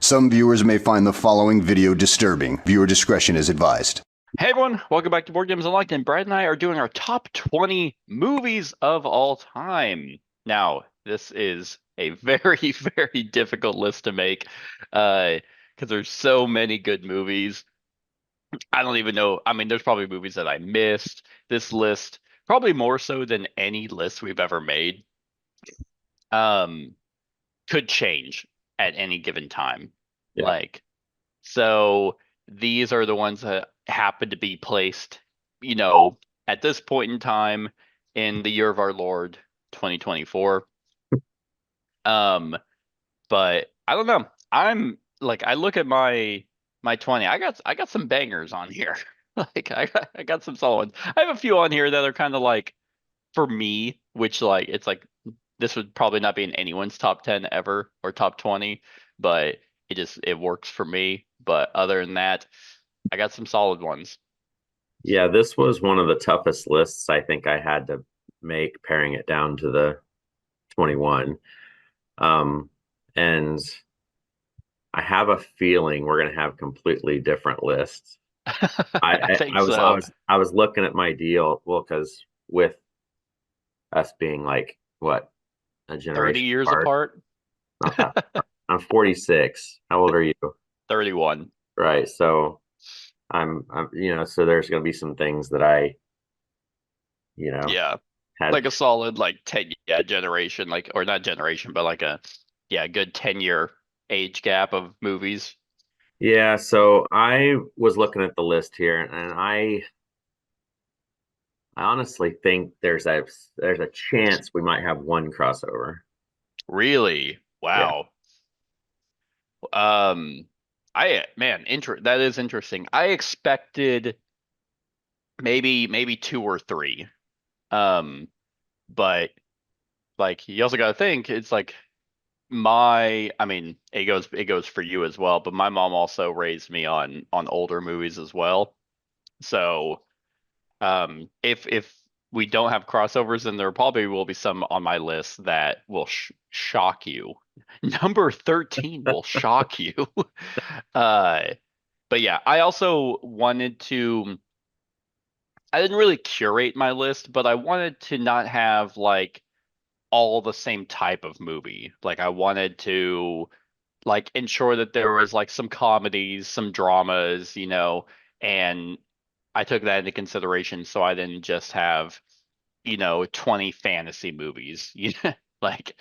Some viewers may find the following video disturbing. Viewer discretion is advised. Hey everyone, welcome back to Board Games Unlocked, and Brad and I are doing our top 20 movies of all time. Now, this is a very, very difficult list to make, because there's so many good movies. I don't even know. I mean, there's probably movies that I missed. This list, probably more so than any list we've ever made, um, could change at any given time. Yeah. Like, so these are the ones that happen to be placed, at this point in time in the year of our Lord 2024. But I don't know. I'm like, I look at my 20. I got some bangers on here. Like I got some solid ones. I have a few on here that are kind of like for me, which like it's like this would probably not be in anyone's top 10 ever or top 20, but it works for me. But other than that, I got some solid ones. Yeah, this was one of the toughest lists I think I had to make, paring it down to the 21. And I have a feeling we're going to have completely different lists. I think I was so. I was looking at my deal, well, because with us being like what, a 30 generation years apart, apart, not that. I'm 46. How old are you? 31. Right. So so there's going to be some things that I, Yeah. had. Like a solid like 10 yeah, generation, like or not generation, but like a good 10-year age gap of movies. Yeah, so I was looking at the list here, and I honestly think there's a chance we might have one crossover. Really? Yeah, Wow. Um that is interesting. I expected maybe two or three. Um, but like you also got to think it's like I mean, it goes for you as well, but my mom also raised me on older movies as well. So, if we don't have crossovers, then there probably will be some on my list that will shock you. Number 13 will shock you. Uh, but yeah, I also wanted to. I didn't really curate my list, but I wanted to not have like all the same type of movie. Like I wanted to like ensure that there was like some comedies, some dramas, and I took that into consideration so I didn't just have, 20 fantasy movies. Like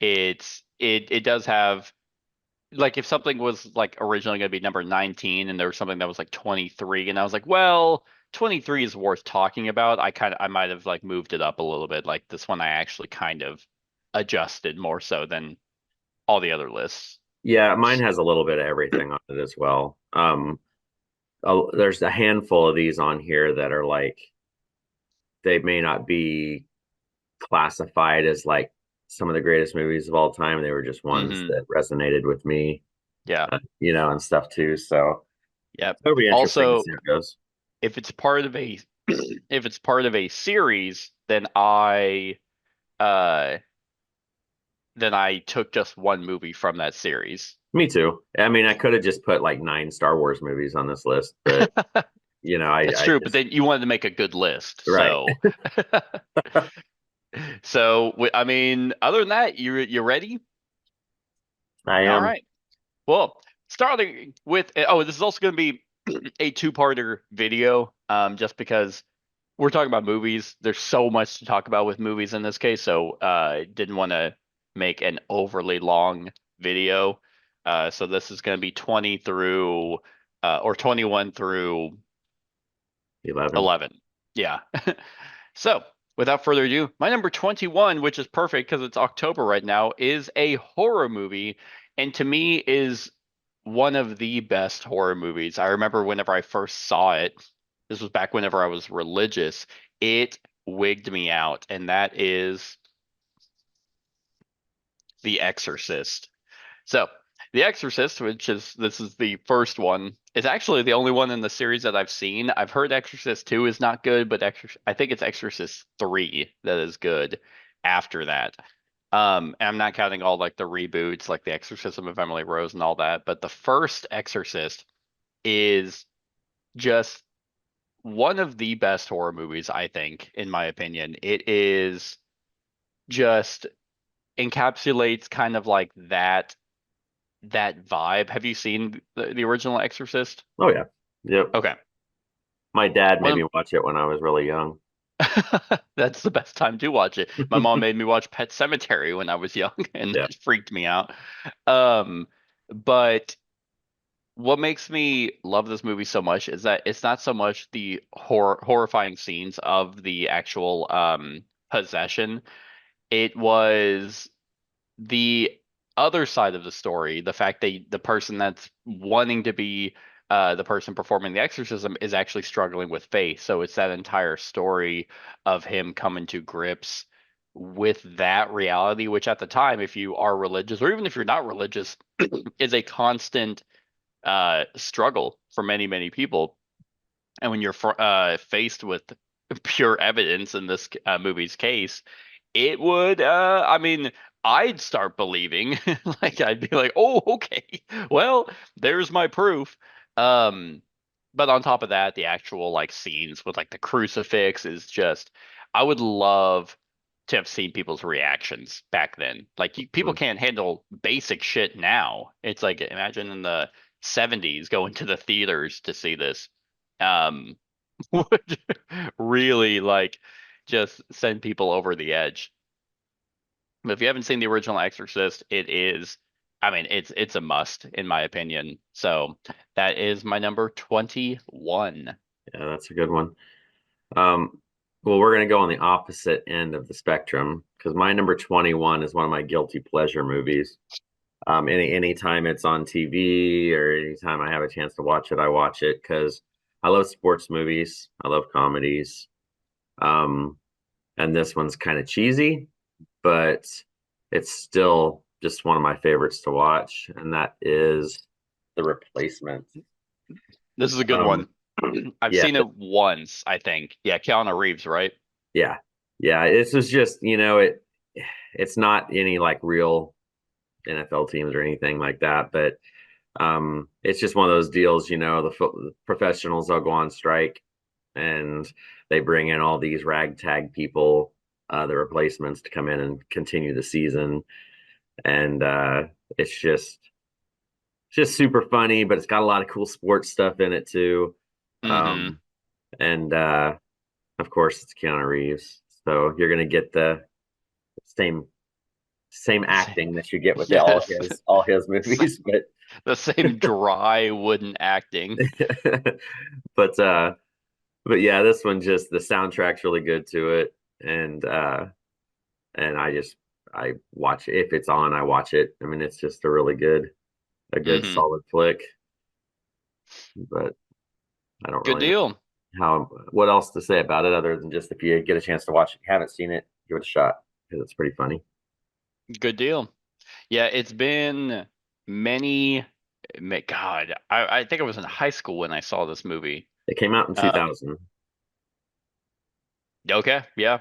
it does have like if something was like originally going to be number 19 and there was something that was like 23 and I was like, well, 23 is worth talking about. I might have like moved it up a little bit. Like this one I actually kind of adjusted more so than all the other lists. yeah, mine has a little bit of everything on it as well. There's a handful of these on here that are like they may not be classified as like some of the greatest movies of all time. They were just ones Hmm. that resonated with me, Yeah. and stuff too. So Yep. it'll be interesting to Also, see how it goes. if it's part of a if it's part of a series, uh then I took just one movie from that series. Me too. I mean, I could have just put like 9 Star Wars movies on this list, but That's I true, but just then you wanted to make a good list. right. I mean, other than that, you ready? I All am. right. Well, starting with this is also going to be a two-parter video, just because we're talking about movies. There's so much to talk about with movies in this case, so didn't want to make an overly long video. So this is going to be 20 through or 21 through 11. 11. Yeah. So, without further ado, my number 21, which is perfect because it's October right now, is a horror movie, and to me is one of the best horror movies. I remember whenever I first saw it, this was back whenever I was religious, it wigged me out, and that is The Exorcist. So, The Exorcist, this is the first one, is actually the only one in the series that I've seen. I've heard Exorcist 2 is not good, but I think it's Exorcist 3 that is good after that. And I'm not counting all like the reboots, like The Exorcism of Emily Rose and all that, but the first Exorcist is just one of the best horror movies, I think, in my opinion. It is just encapsulates kind of like that vibe. Have you seen the original Exorcist? Oh yeah. Yep. Okay. My dad made One me watch it when I was really young. That's the best time to watch it. My mom made me watch Pet Cemetery when I was young, and Yeah. that freaked me out. Um, but what makes me love this movie so much is that it's not so much the horrifying scenes of the actual possession. It was the other side of the story, the fact that the person that's wanting to be the person performing the exorcism is actually struggling with faith. So it's that entire story of him coming to grips with that reality, which at the time, if you are religious or even if you're not religious, is a constant struggle for many, many people. And when you're faced with pure evidence in this movie's case, it would, I mean, I'd start believing. Like, I'd be like, oh, okay, well, there's my proof. Um, but on top of that, the actual like scenes with like the crucifix is just, I would love to have seen people's reactions back then. Like, people Mm. can't handle basic shit now. It's like, imagine in the 70s going to the theaters to see this. Um, would really like just send people over the edge. But if you haven't seen the original Exorcist, it is, I mean, it's a must in my opinion. So that is my number 21. Yeah, that's a good one. Um, well, we're gonna go on the opposite end of the spectrum because my number 21 is one of my guilty pleasure movies. Anytime it's on TV or anytime I have a chance to watch it, I watch it because I love sports movies. I love comedies. Um, and this one's kind of cheesy, but it's still just one of my favorites to watch, and that is The Replacement. This is a good Um, one. I've yeah, seen it once, I think. Yeah, Keanu Reeves, right? yeah, yeah. This was just, it's not any like real NFL teams or anything like that, but it's just one of those deals. The professionals, they'll go on strike, and they bring in all these ragtag people, the replacements, to come in and continue the season. And it's just super funny, but it's got a lot of cool sports stuff in it too. Mm-hmm. Um, and of course, it's Keanu Reeves, so you're gonna get the same same acting that you get with all Yes. his movies, but The same dry wooden acting. but but yeah, this one, just the soundtrack's really good to it, and I watch it. If it's on, I watch it. I mean, it's just a good Hmm. solid flick. But I don't Good really know deal. what else to say about it other than just if you get a chance to watch it, you haven't seen it, give it a shot because it's pretty funny. Good deal. Yeah, it's been many. God, I think I was in high school when I saw this movie. It came out in Uh, 2000. okay, yeah,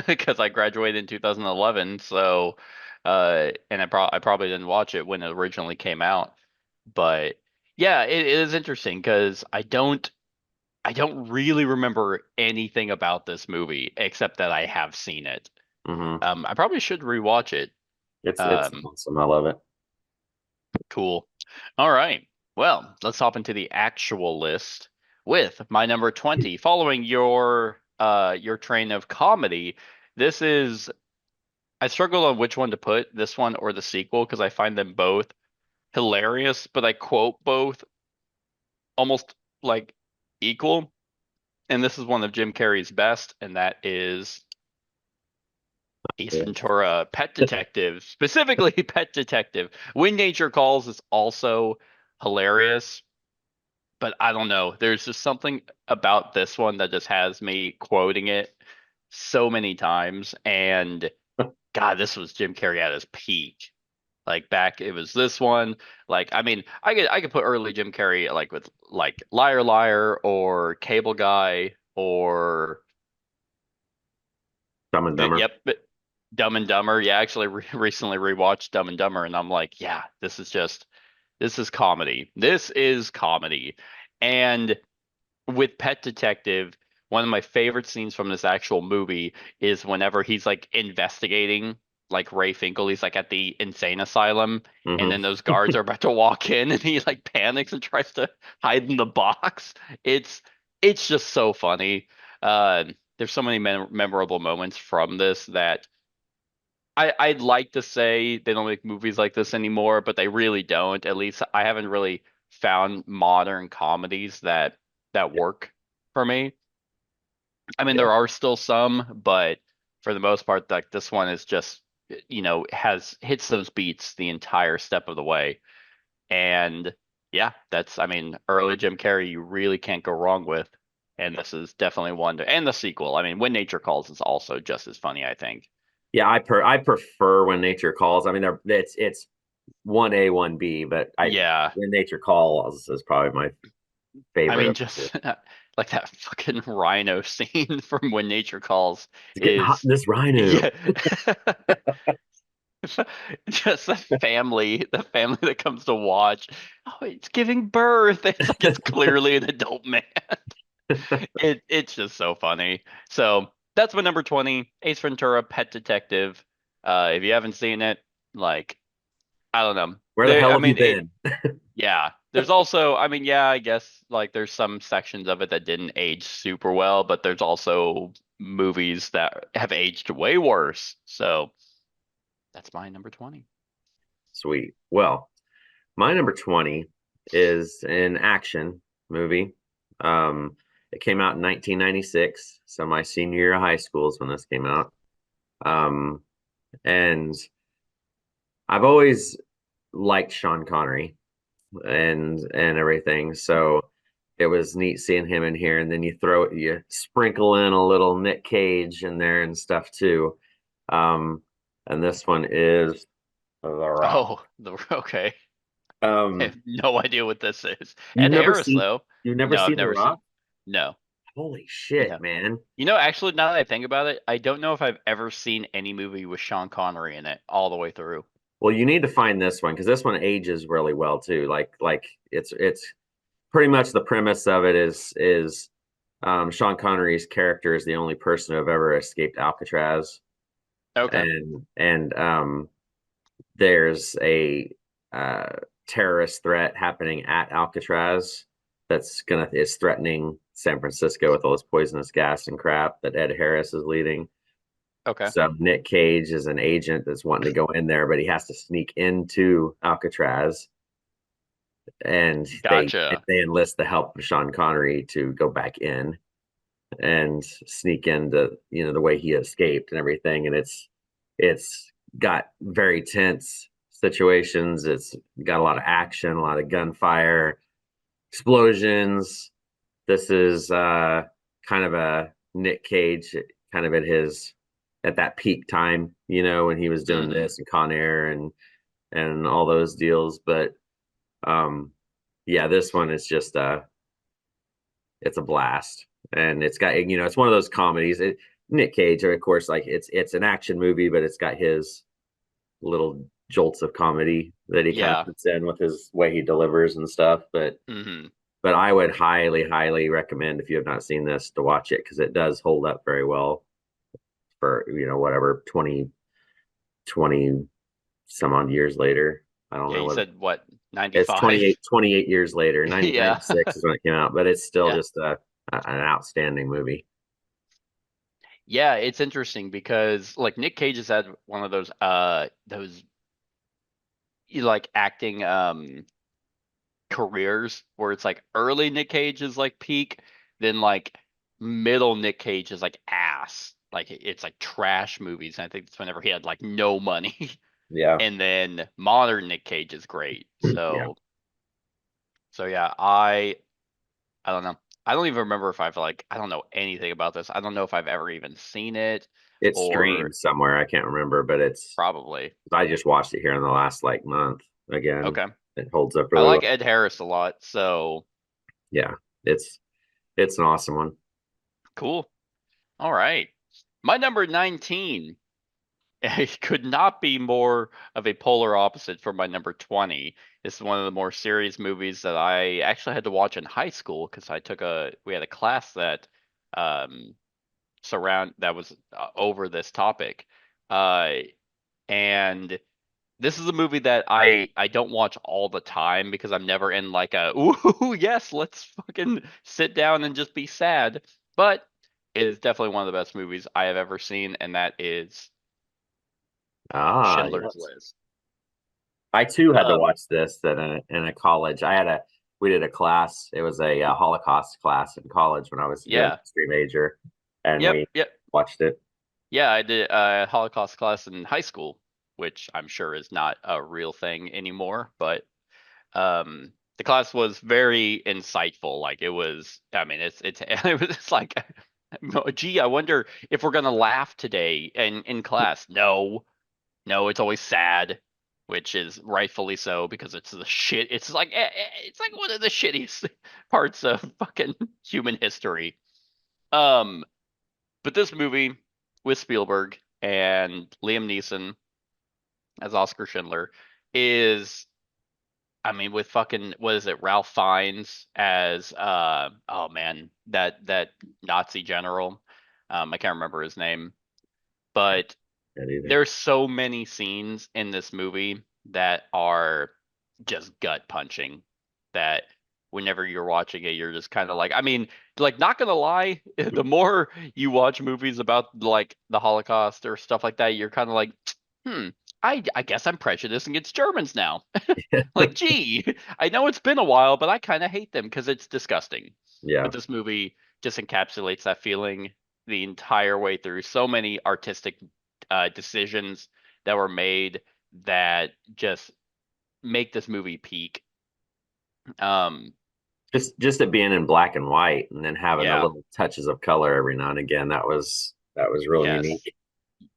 because I graduated in 2011, so and I probably didn't watch it when it originally came out, but yeah, it is interesting because I don't really remember anything about this movie except that I have seen it. Hmm. I probably should rewatch it. It's Um, awesome. I love it. Cool. All right. Well, let's hop into the actual list with my number 20. Following your train of comedy, this is I struggle on which one to put, this one or the sequel, because I find them both hilarious, but I quote both almost like equal. And this is one of Jim Carrey's best, and that is Ace Yeah. Ventura, Pet Detective, specifically Pet Detective. When Nature Calls is also hilarious, but I don't know. There's just something about this one that just has me quoting it so many times. And God, this was Jim Carrey at his peak. Like back, it was this one. Like, I mean, I could put early Jim Carrey like with like Liar Liar or Cable Guy or Dumb and Dumber. yep, Dumb and Dumber. Yeah, I actually recently rewatched Dumb and Dumber, and I'm like, yeah, this is comedy. This is comedy. And with Pet Detective, one of my favorite scenes from this actual movie is whenever he's like investigating like Ray Finkel, he's like at the insane asylum, and Hmm. then those guards are about to walk in and he like panics and tries to hide in the box. It's just so funny. There's so many memorable moments from this that I'd like to say they don't make movies like this anymore, but they really don't. At least I haven't really found modern comedies that work for me. I mean, Yeah. there are still some, but for the most part, like this one is just, has hits those beats the entire step of the way. And yeah, I mean, early Jim Carrey, you really can't go wrong with. And this is definitely one and the sequel. I mean, When Nature Calls is also just as funny, I think. Yeah, I prefer When Nature Calls. I mean, it's 1A, 1B, but I Yeah. When Nature Calls is probably my I favorite mean, of the two. just like that fucking rhino scene from When Nature Calls It's getting hot is, in this rhino. yeah, just the family that comes to watch. Oh, it's giving birth. It's like it's clearly an adult man. It's just so funny. So that's my number 20, Ace Ventura, Pet Detective. If you haven't seen it, like I don't know. Where the hell I have you mean, been? yeah. There's also, I mean, yeah, I guess like there's some sections of it that didn't age super well, but there's also movies that have aged way worse. So that's my number 20. Sweet. Well, my number 20 is an action movie. It came out in 1996, so my senior year of high school is when this came out. Um, and I've always liked Sean Connery and everything, so it was neat seeing him in here. And then you sprinkle in a little Nick Cage in there and stuff too. Um, and this one is The Rock. Oh, okay. I Um, have no idea what this is. you've Ed never Harris, seen though. you've never No, I've seen The never seen. Rock? No, Holy shit, no. man. Actually, now that I think about it, I don't know if I've ever seen any movie with Sean Connery in it all the way through. Well, you need to find this one because this one ages really well too. Like it's pretty much the premise of it is Sean Connery's character is the only person to have ever escaped Alcatraz, Okay. and there's a uh, terrorist threat happening at Alcatraz is threatening San Francisco with all this poisonous gas and crap that Ed Harris is leading. Okay. So Nick Cage is an agent that's wanting to go in there, but he has to sneak into Alcatraz, and Gotcha. they enlist the help of Sean Connery to go back in and sneak into the way he escaped and everything. And it's got very tense situations. It's got a lot of action, a lot of gunfire, explosions. This is kind of a Nick Cage kind of at that peak time, when he was doing Hmm. this and Con Air and all those deals. But um yeah, this one is just it's a blast. And it's got, it's one of those comedies. Nick Cage, of course, like it's an action movie, but it's got his little jolts of comedy that he kind of Yeah. puts in with his way he delivers and stuff. Hmm. But I would highly, highly recommend, if you have not seen this, to watch it because it does hold up very well for, whatever, 20 some odd years later. I don't Yeah, know you what said what, it's 95? 28 years later. 90, Yeah. 96 is when it came out, but it's still Yeah. just an outstanding movie. Yeah, it's interesting because like Nick Cage has had one of those like acting careers where it's like early Nick Cage is like peak, then like middle Nick Cage is like ass. Like it's like trash movies. And I think it's whenever he had like no money. Yeah. And then modern Nick Cage is great. Yeah. So yeah, I don't know. I don't even remember if I've like I don't know anything about this. I don't know if I've ever even seen it It's or streamed somewhere. I can't remember, but probably. I just watched it here in the last like month again. Okay. It holds up I really like well. Ed Harris a lot, so Yeah. It's it's an awesome one. cool. All right. My number 19 it could not be more of a polar opposite for my number 20. This is one of the more serious movies that I actually had to watch in high school because we had a class that um that was over this topic. Uh and this is a movie that I don't watch all the time because I'm never in like a ooh yes, let's fucking sit down and just be sad. But it is definitely one of the best movies I have ever seen, and that is Ah, Schindler's yes. List. I too had to Um, watch this in a college. We did a class. It was a, Holocaust class in college when I was doing yeah, history major, and yep, we yep, watched it. yeah. I did a Holocaust class in high school, which I'm sure is not a real thing anymore, but the class was very insightful. Like it was, I mean, it was just like, gee, I wonder if we're gonna laugh today in class. No, no, it's always sad, which is rightfully so because it's the shit. It's like one of the shittiest parts of fucking human history. Um, but this movie with Spielberg and Liam Neeson as Oscar Schindler is, I mean, with fucking what is it, Ralph Fiennes as oh man, that Nazi general. I can't remember his name, but That either. there's so many scenes in this movie that are just gut punching that whenever you're watching it, you're just kind of like, I mean, like not gonna lie, the more you watch movies about like the Holocaust or stuff like that, you're kind of like, hmm, I guess I'm prejudiced against Germans now. Like, gee, I know it's been a while, but I kind of hate them because it's disgusting. Yeah, But this movie just encapsulates that feeling the entire way through. So many artistic decisions that were made that just make this movie peak. Um, just it being in black and white, and then having the yeah, little touches of color every now and again. That was real yes, unique.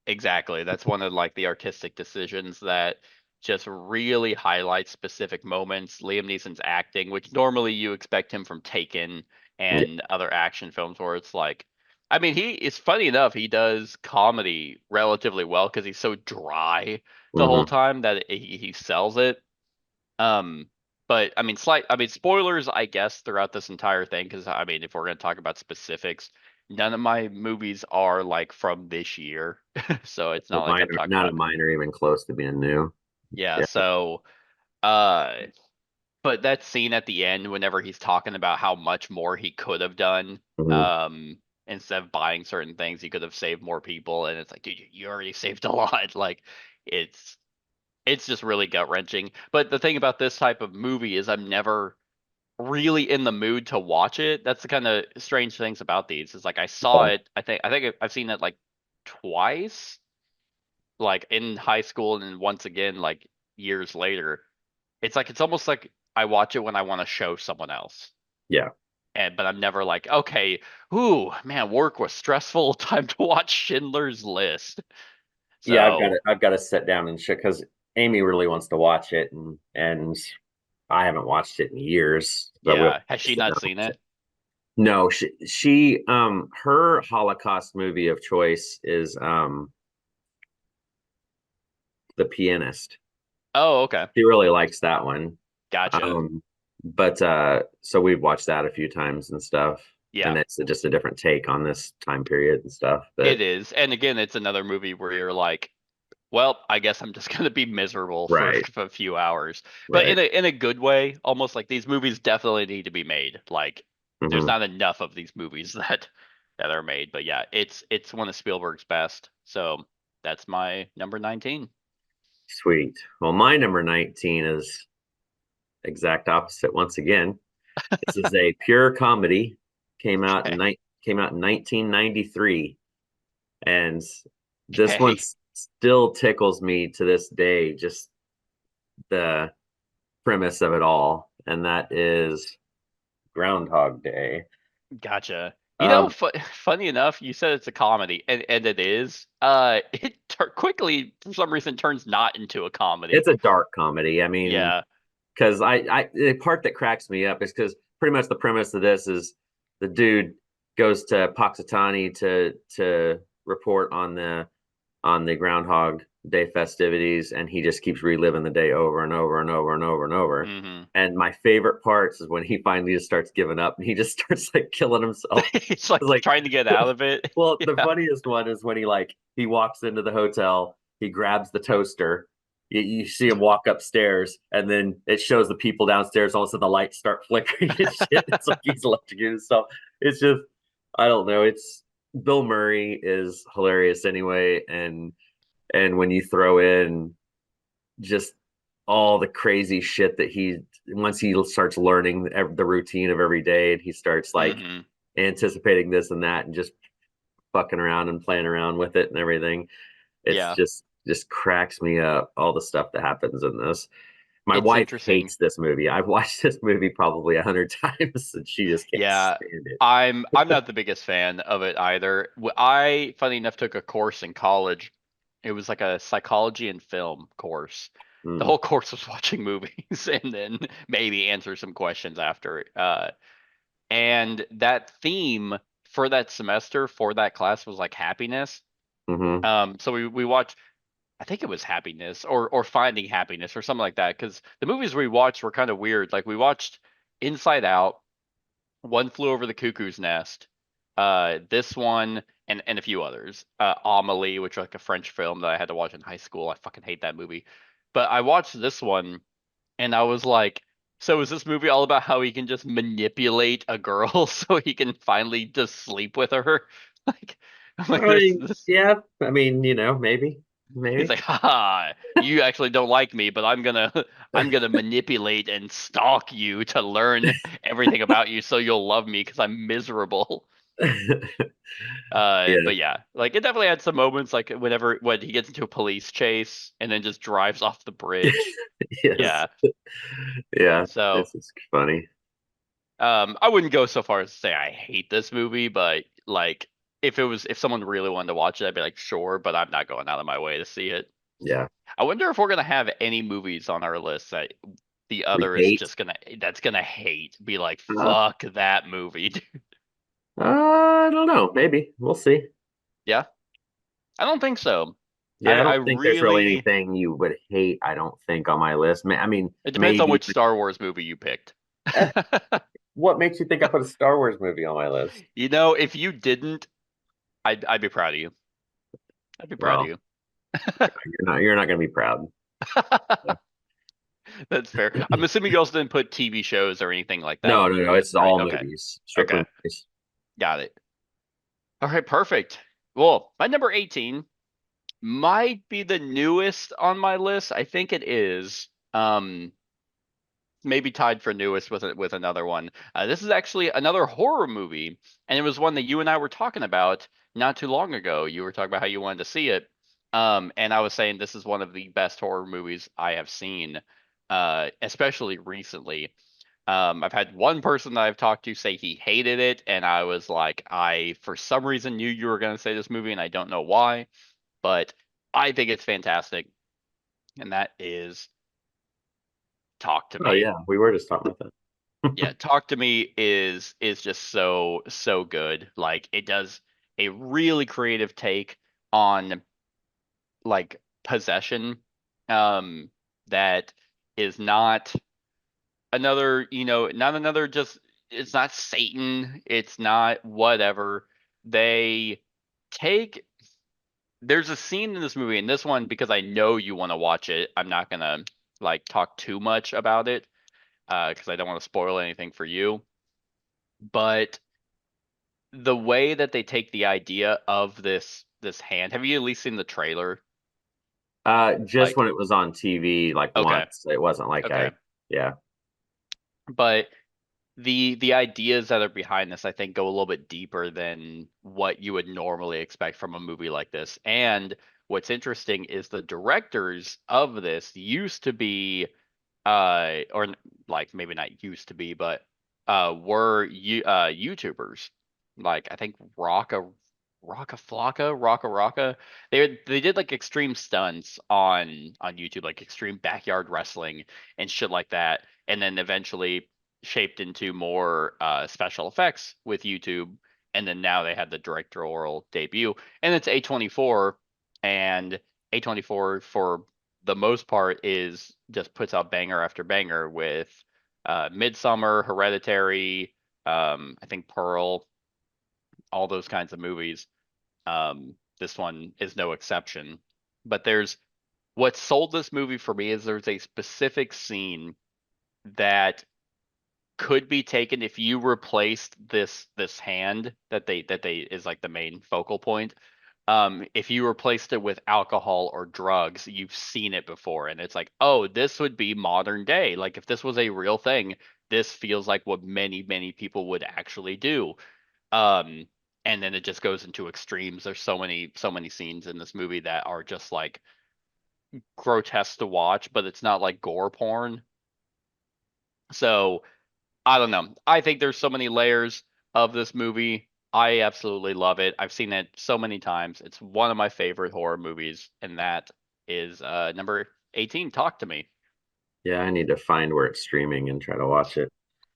exactly. That's one of like the artistic decisions that just really highlights specific moments. Liam Neeson's acting, which normally you expect him from Taken Yeah. and other action films where it's like, I mean, it's funny enough, he does comedy relatively well because he's so dry the whole Hmm. time that he sells it. Um, but I mean, spoilers, I guess, throughout this entire thing, because I mean, if we're gonna talk about specifics, none of my movies are like from this year, so it's not like I'm talking None of about, mine are even close to being new. yeah. Yeah. So, but that scene at the end, whenever he's talking about how much more he could have done, Hmm. um, instead of buying certain things, he could have saved more people, and it's like, dude, you already saved a lot. Like, it's it's just really gut wrenching. But the thing about this type of movie is I'm never really in the mood to watch it. That's the kind of strange things about these. Is like I saw Yeah. it. I think I've seen it like twice, like in high school, and then once again like years later. It's like it's almost like I watch it when I want to show someone else. Yeah. And but I'm never like, okay, ooh, man, work was stressful. Time to watch Schindler's List. Yeah, So I've got to sit down and shit because Amy really wants to watch it, and I haven't watched it in years, but we'll yeah, has she sit down not and seen watch it. it? No, her Holocaust movie of choice is The Pianist. Oh, okay, She really likes that one. gotcha. Um, but so we've watched that a few times and stuff, and Yeah. it's just a different take on this time period and stuff. It But is. And again, it's another movie where you're like, well, I guess I'm just gonna be miserable for right, a few hours. But right. in a good way, almost like these movies definitely need to be made. Like there's Hmm. not enough of these movies that are made. But yeah, it's one of Spielberg's best. So that's my number 19. Sweet. Well, my number 19 is exact opposite once again. This is a pure comedy. Came out in Okay. came out in 1993, and this one Okay. still tickles me to this day. Just the premise of it all, and that is Groundhog Day. Gotcha. You know, Um, funny enough, you said it's a comedy, and it is. It quickly, for some reason, turns not into a it's comedy. a dark comedy. I mean, Yeah. because the part that cracks me up is because pretty much the premise of this is the dude goes to Puxatawny to report on on the Groundhog Day festivities, and he just keeps reliving the day over and over and over and over and over. Hmm. And my favorite parts is when he finally just starts giving up and he just starts like killing himself. He's like Like, trying to get out of it. well, the Yeah. funniest one is when he walks into the hotel, he grabs the toaster. You see him walk upstairs, and then it shows the people downstairs. All of a sudden, the lights start flickering and shit. It's like he's electrocuted himself. It's just, I don't know. It's Bill Murray is hilarious anyway, and when you throw in just all the crazy shit that he once he starts learning the routine of every day, and he starts like Hmm. anticipating this and that, and just fucking around and playing around with it and everything. It's Yeah. just cracks me up, all the stuff that happens in this. My It's wife interesting. hates this movie. I've watched this movie probably 100 times, and she just can't Yeah. stand it. I'm not the biggest fan of it either. I, funny enough, took a course in college. It was like a psychology and film course. The Mm, whole course was watching movies and then maybe answer some questions after. And that theme for that semester for that class was like happiness. hmm So we watched, I think it was Happiness or Finding Happiness or something like that, because the movies we watched were kind of weird. Like we watched Inside Out, One Flew Over the Cuckoo's Nest, this one, and a few others. Amelie, which was like a French film that I had to watch in high school. I fucking hate that movie. But I watched this one and I was like, so is this movie all about how he can just manipulate a girl so he can finally just sleep with her? Like, I'm like I mean, this. yeah. I mean, maybe, He's maybe. like, haha, you actually don't like me, but I'm gonna manipulate and stalk you to learn everything about you so you'll love me because I'm miserable. Yeah. But yeah, like it definitely had some moments like when he gets into a police chase and then just drives off the bridge. Yes. Yeah. Yeah. So This is funny. I wouldn't go so far as to say I hate this movie, but like if someone really wanted to watch it, I'd be like, sure, but I'm not going out of my way to see it. Yeah. I wonder if we're gonna have any movies on our list that the We other is hate. just gonna hate, be like, Uh, fuck that movie. I don't know. Maybe we'll see. Yeah, I don't think so. Yeah, I I don't think there's really really, anything you would hate. I don't think on my list. I mean, it depends on maybe. which Star Wars movie you picked. eh, what makes you think I put a Star Wars movie on my list? You know, if you didn't, I'd be proud of you. I'd be proud of Well, you. you're not going to be proud. That's fair. I'm assuming you also didn't put TV shows or anything like that No, on no, your no. list, It's right? all Okay. movies, strictly Okay. movies. Got it. All right, perfect. Well, my number 18 might be the newest on my list. I think it is. Maybe tied for newest with another one. This is actually another horror movie, and it was one that you and I were talking about not too long ago. You were talking about how you wanted to see it, and I was saying this is one of the best horror movies I have seen, especially recently. I've had one person that I've talked to say he hated it, and I was like, I for some reason knew you were going to say this movie, and I don't know why, but I think it's fantastic, and that is Talk to Oh Me. yeah, we were just talking about Yeah, Talk to Me is just so good. Like it does a really creative take on like possession, um, that is not another, not another just, it's not Satan, it's not whatever. They take There's a scene in this movie, and this one, because I know you want to watch it, I'm not gonna like talk too much about it, because I don't want to spoil anything for you. But the way that they take the idea of this hand, have you at least seen the trailer? that. Just Like, when it was on TV, like okay, once, it wasn't like okay. yeah. But the ideas that are behind this, I think, go a little bit deeper than what you would normally expect from a movie like this. And what's interesting is the directors of this used to be, or like maybe not used to be, but were YouTubers. Like I think Rocka. They did like extreme stunts on YouTube, like extreme backyard wrestling and shit like that, and then eventually shaped into more special effects with YouTube. And then now they had the directorial debut, and it's A24. and A24 for the most part is just puts out banger after banger with Midsummer, Hereditary, I think Pearl, all those kinds of movies. This one is no exception. But there's what sold this movie for me is there's a specific scene that could be taken if you replaced this hand that they is like the main focal point. If you replaced it with alcohol or drugs, you've seen it before, and it's like, oh, this would be modern day. Like if this was a real thing, this feels like what many people would actually do. Um, and then it just goes into extremes. There's so many scenes in this movie that are just like grotesque to watch, but it's not like gore porn. So I don't know. I think there's so many layers of this movie. I absolutely love it. I've seen it so many times. It's one of my favorite horror movies, and that is number 18. Talk to me. Yeah, I need to find where it's streaming and try to watch it.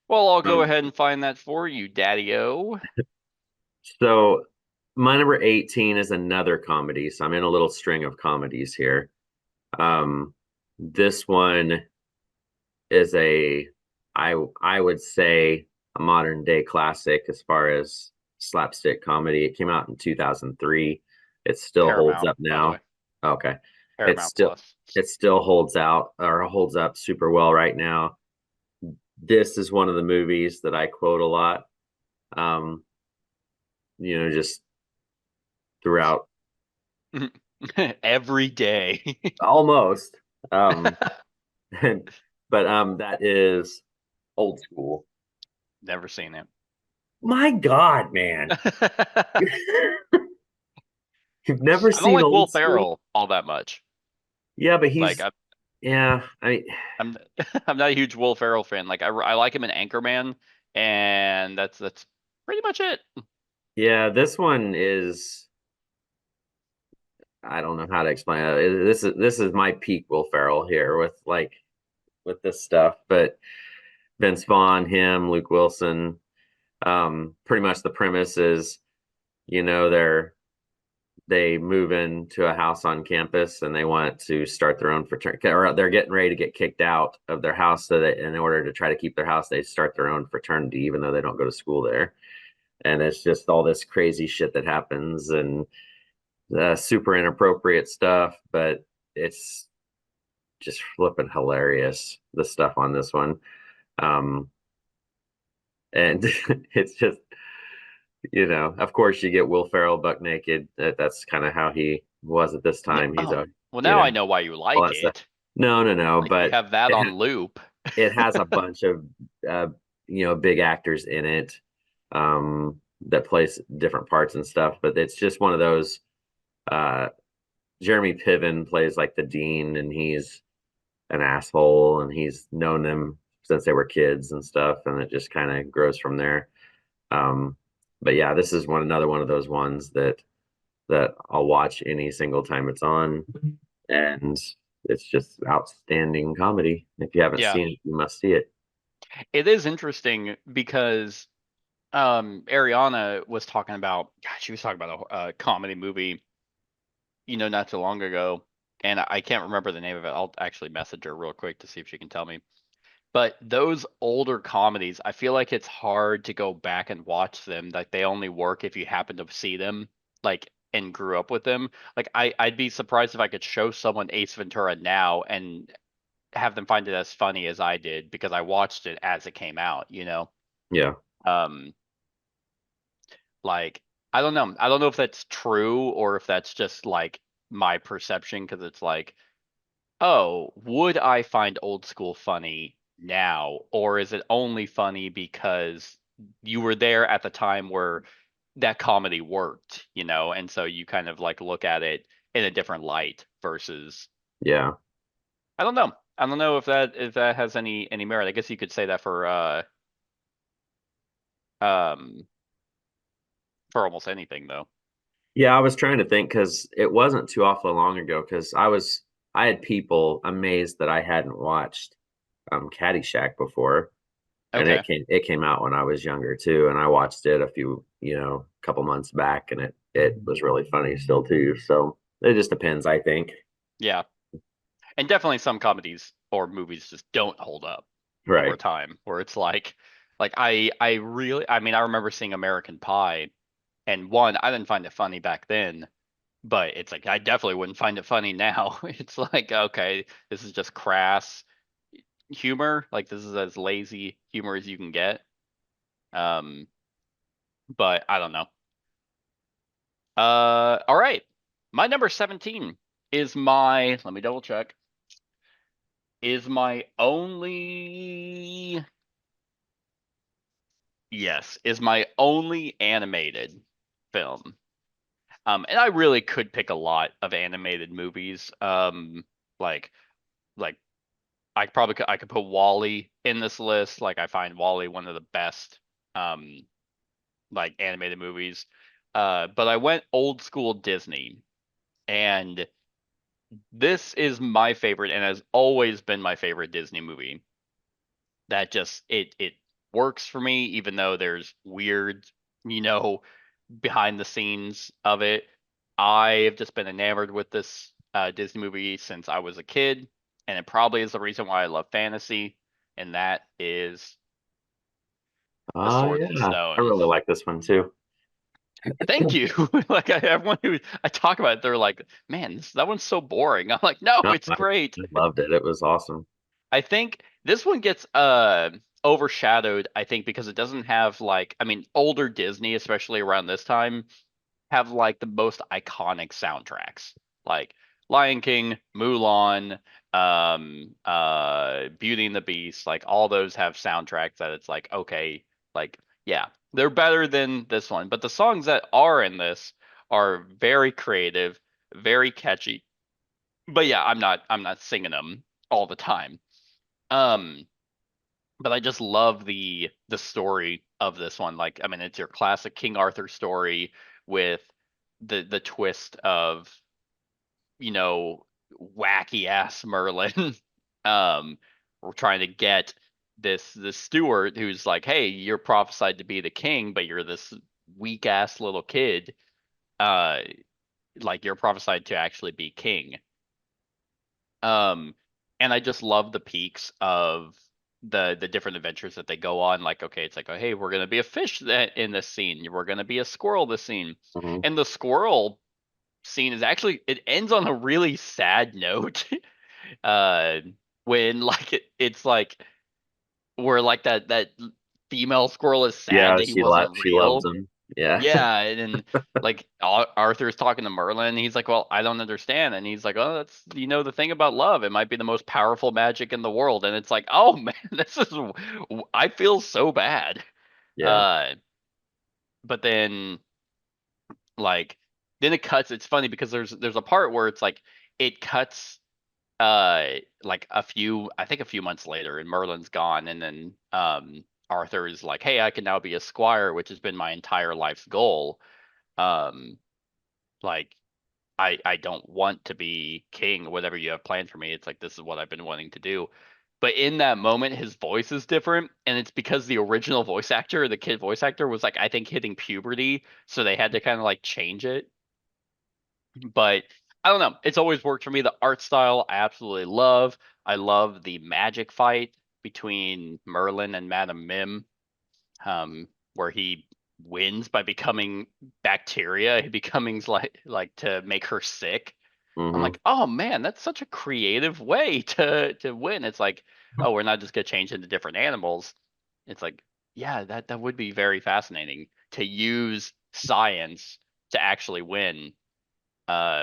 Well, I'll go Um, ahead and find that for you, Daddy-O. so my number 18 is another comedy. So I'm in a little string of comedies here. This one is I would say a modern day classic as far as slapstick comedy. It came out in 2003. It still holds Paramount, up by the way. now. Okay. It's Paramount still Plus. it still holds out or holds up super well right now. This is one of the movies that I quote a lot. Um, just throughout Every day. almost. Um, but that is Old School. Never seen it. My God, man. You've never I don't seen like Will Old School? Ferrell all that much. Yeah, but Like he's yeah, I mean I'm I'm not a huge Will Ferrell fan. Like I like him in Anchorman, and that's pretty much it. yeah, this one is I don't know how to explain it. This is my peak Will Ferrell here with this stuff, but Vince Vaughn, him, Luke Wilson, pretty much the premise is, they move into a house on campus and they want to start their own fraternity, or they're getting ready to get kicked out of their house, so that in order to try to keep their house, they start their own fraternity even though they don't go to school there. And it's just all this crazy shit that happens, and super inappropriate stuff, but it's just flipping hilarious, the stuff on this one. um and it's just, of course you get Will Ferrell buck naked. That's kind of how he was at this time. He's Oh, a, well, you now know, I know why you all like that stuff. it. No, no, no. Like you But have that it, on loop. it has a bunch of, uh, big actors in it, that plays different parts and stuff. But it's just one of those. Uh, Jeremy Piven plays like the dean, and he's an asshole, and he's known them since they were kids and stuff, and it just kind of grows from there. Um, but yeah, this is another one of those ones that I'll watch any single time it's on, and it's just outstanding comedy. If you haven't Yeah, seen it, you must see it. it is interesting because Ariana was talking about, God, she was talking about a comedy movie, not too long ago, and I can't remember the name of it. I'll actually message her real quick to see if she can tell me. But those older comedies, I feel like it's hard to go back and watch them. Like they only work if you happen to see them, like and grew up with them. Like I'd be surprised if I could show someone Ace Ventura now and have them find it as funny as I did because I watched it as it came out. Yeah, Um, like I don't know. I don't know if that's true or if that's just like my perception because it's like, oh, would I find Old School funny now, or is it only funny because you were there at the time where that comedy worked, and so you kind of like look at it in a different light versus yeah, I don't know. I don't know if that has any merit. I guess you could say that um for almost anything though. yeah. I was trying to think because it wasn't too awful long ago. Because I had people amazed that I hadn't watched Caddyshack before, and Okay. it came out when I was younger too, and I watched it a couple months back, and it was really funny still too. So It just depends, I think. Yeah. And definitely some comedies or movies just don't hold up over Right. time, where it's like I really, I mean, I remember seeing American Pie, and one, I didn't find it funny back then, but it's like I definitely wouldn't find it funny now. It's like, okay, this is just crass humor. Like this is as lazy humor as you can get. Um, but I don't know. All right. My number 17 is my, let me double check, is my only, yes, is my only animated film. And I really could pick a lot of animated movies. Like, like I could put Wall-E in this list. Like I find Wall-E one of the best, um, like animated movies. But I went old school Disney, and this is my favorite and has always been my favorite Disney movie. That just it works for me, even though there's weird, you know, behind the scenes of it. I have just been enamored with this Disney movie since I was a kid, and it probably is the reason why I love fantasy, and that is The Oh Sword and yeah, I Stone. really like this one too. Thank you. Like everyone who I talk about it, they're like, "Man, that one's so boring." I'm like, "No, No, it's great." I loved it. It was awesome. I think this one gets overshadowed, I think, because it doesn't have like, I mean, older Disney, especially around this time, have like the most iconic soundtracks. Like Lion King, Mulan, Beauty and the Beast, like all those have soundtracks that it's like, okay, like yeah, they're better than this one. But the songs that are in this are very creative, very catchy. But yeah, I'm not singing them all the time. Um, but I just love the story of this one. Like, I mean, it's your classic King Arthur story with the twist of, you know, wacky ass Merlin. We're trying to get this steward who's like, hey, you're prophesied to be the king, but you're this weak ass little kid. Uh, like you're prophesied to actually be king. Um, and I just love the peaks of the different adventures that they go on. Like, okay, it's like, oh, hey, we're gonna be a fish that in this scene. We're gonna be a squirrel this scene, Hmm. and the squirrel scene is actually it ends on a really sad note. uh, when like it's like where like that female squirrel is sad Yeah, that he wasn't she loves real. him. Yeah. Yeah, and then like Arthur's talking to Merlin, and he's like, "Well, I don't understand." And he's like, "Oh, that's the thing about love. It might be the most powerful magic in the world." And it's like, "Oh man, this is I feel so bad." Yeah. Uh, but then like then it cuts. It's funny because there's a part where it's like it cuts like I think a few months later, and Merlin's gone, and then Arthur is like, "Hey, I can now be a squire, which has been my entire life's goal." Um, like I don't want to be king, whatever you have planned for me. It's like this is what I've been wanting to do. But in that moment, his voice is different, and it's because the original voice actor, the kid voice actor, was like I think hitting puberty, so they had to kind of like change it. But I don't know. It's always worked for me. The art style I absolutely love. I love the magic fight between Merlin and Madame Mim, where he wins by becoming bacteria. He becoming like to make her sick. I'm Hmm. like, oh man, that's such a creative way to win. It's like, oh, we're not just gonna change into different animals. It's like, yeah, that would be very fascinating to use science to actually win,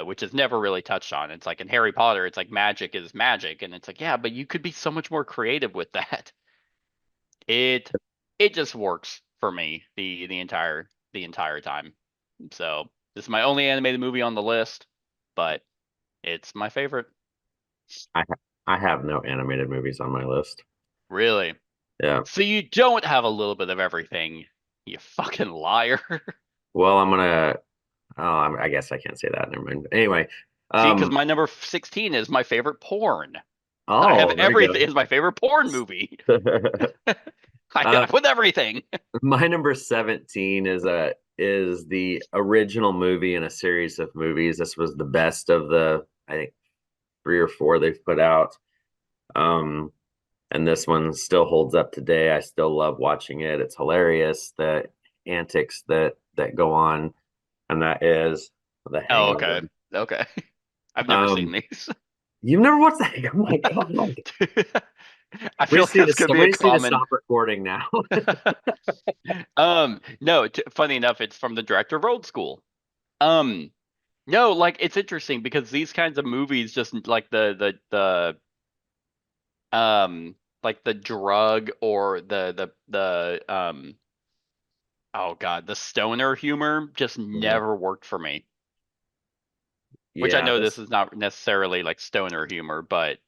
which is never really touched on. It's like in Harry Potter, it's like magic is magic, and it's like, yeah, but you could be so much more creative with that. It it just works for me the entire time. So this is my only animated movie on the list, but it's my favorite. I have no animated movies on my list. Really. Yeah. So you don't have a little bit of everything, you fucking liar. Well, I'm gonna. Oh, I guess I can't say that. Never mind. Anyway. See, because Um. my number 16 is my favorite porn. I have Oh, there you everything. Is my favorite porn movie. go. I uh, with everything. my number 17 is a is the original movie in a series of movies. This was the best of the, I think, 3 or 4 they've put out. And this one still holds up today. I still love watching it. It's hilarious, the antics that go on, and that is The Oh, Hangover. okay. Okay. I've never seen Um, these. you've never watched that? Oh my god! I feel like that's gonna be We a just need to common. stop recording now. No, funny enough, it's from the director of Old School. Um, no, like it's interesting because these kinds of movies just like like the drug or the oh God, the stoner humor just Mhm. never worked for me. Which I Yeah, know this this is not necessarily like stoner humor, but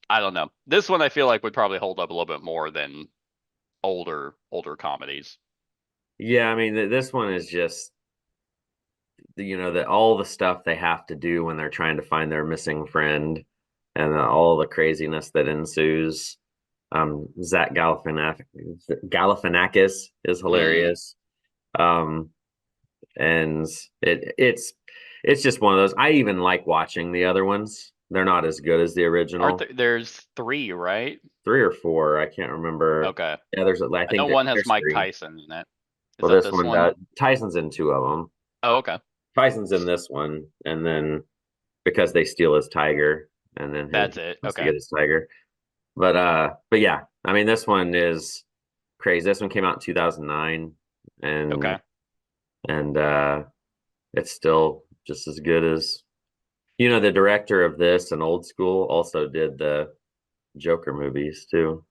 I don't know. This one I feel like would probably hold up a little bit more than older comedies. yeah, I mean this one is just that all the stuff they have to do when they're trying to find their missing friend and all the craziness that ensues. Zach Galifianakis is Mm. hilarious. Um, and it's just one of those. I even like watching the other ones. They're not as good as the Aren't original. there's three, right? 3 or 4, I can't remember. Okay. Yeah, I I know think one has there's Mike three. Tyson in it. Is Well, that this this one, one? Tyson's in 2 of them. Oh, okay. Tyson's in this one, and then because they steal his tiger, and then he That's it. wants to Okay. get his tiger. But yeah, I mean, this one is crazy. This one came out in 2009, and Okay. and it's still just as good as the director of this and Old School also did the Joker movies too.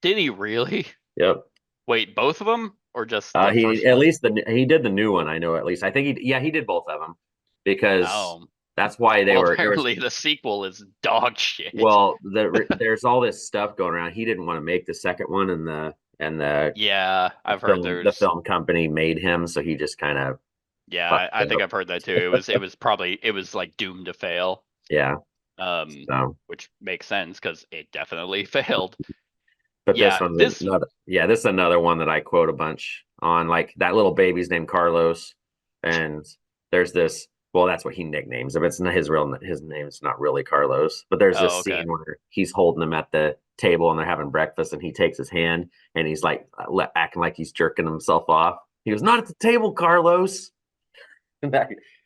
Did he really? Yep. Wait, both of them or just the He first at one? least he did the new one. I know at least. I think he did both of them because Oh. that's why Well, there was apparently the sequel is dog shit. well there's all this stuff going around. He didn't want to make the second one, and the Yeah, I've heard the there's film company made him, so he just kind of yeah, fucked I think up. I've heard that too. It was probably it was like doomed to fail. Yeah. Um, So, which makes sense because it definitely failed. but this Yeah, one's this another. Yeah, this is another one that I quote a bunch on. Like that little baby's named Carlos, and there's this. Well, that's what he nicknames him. It's not his name's not really Carlos. But there's oh, this okay. scene where he's holding him at the table and they're having breakfast, and he takes his hand and he's like acting like he's jerking himself off. He goes, "Not at the table, Carlos."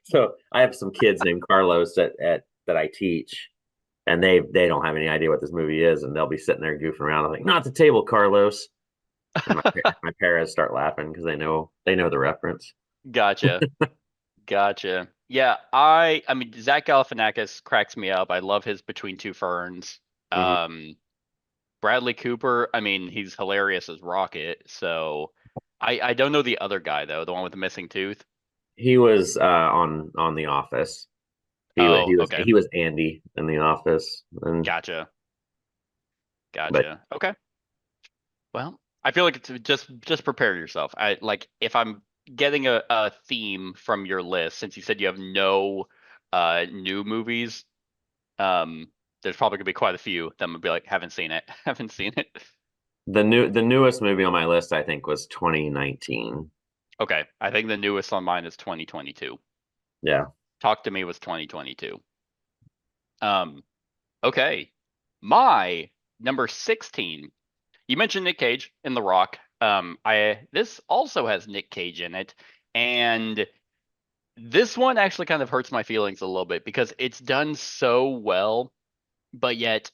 So I have some kids named Carlos at that I teach, and they don't have any idea what this movie is, and they'll be sitting there goofing around. I'm like, "Not the table, Carlos." And my parents start laughing because they know the reference. Gotcha. Gotcha. Yeah, I mean Zach Galifianakis cracks me up. I love his Between Two Ferns. Mhm. Um, Bradley Cooper, I mean, he's hilarious as Rocket. So I don't know the other guy though, the one with the missing tooth. He was on The Office. Oh, okay. He was Andy in The Office, and Gotcha. but Gotcha. Okay. Well, I feel like it's just prepare yourself. I like if I'm getting a theme from your list, since you said you have no new movies, um, there's probably gonna be quite a few that I'm gonna be like, haven't seen it, haven't seen it. the newest movie on my list I think was 2019. Okay, I think the newest on mine is 2022. Yeah. Talk to Me was 2022. Um, okay, my number 16. You mentioned Nick Cage in The Rock. I this also has Nick Cage in it, and this one actually kind of hurts my feelings a little bit because it's done so well, but yet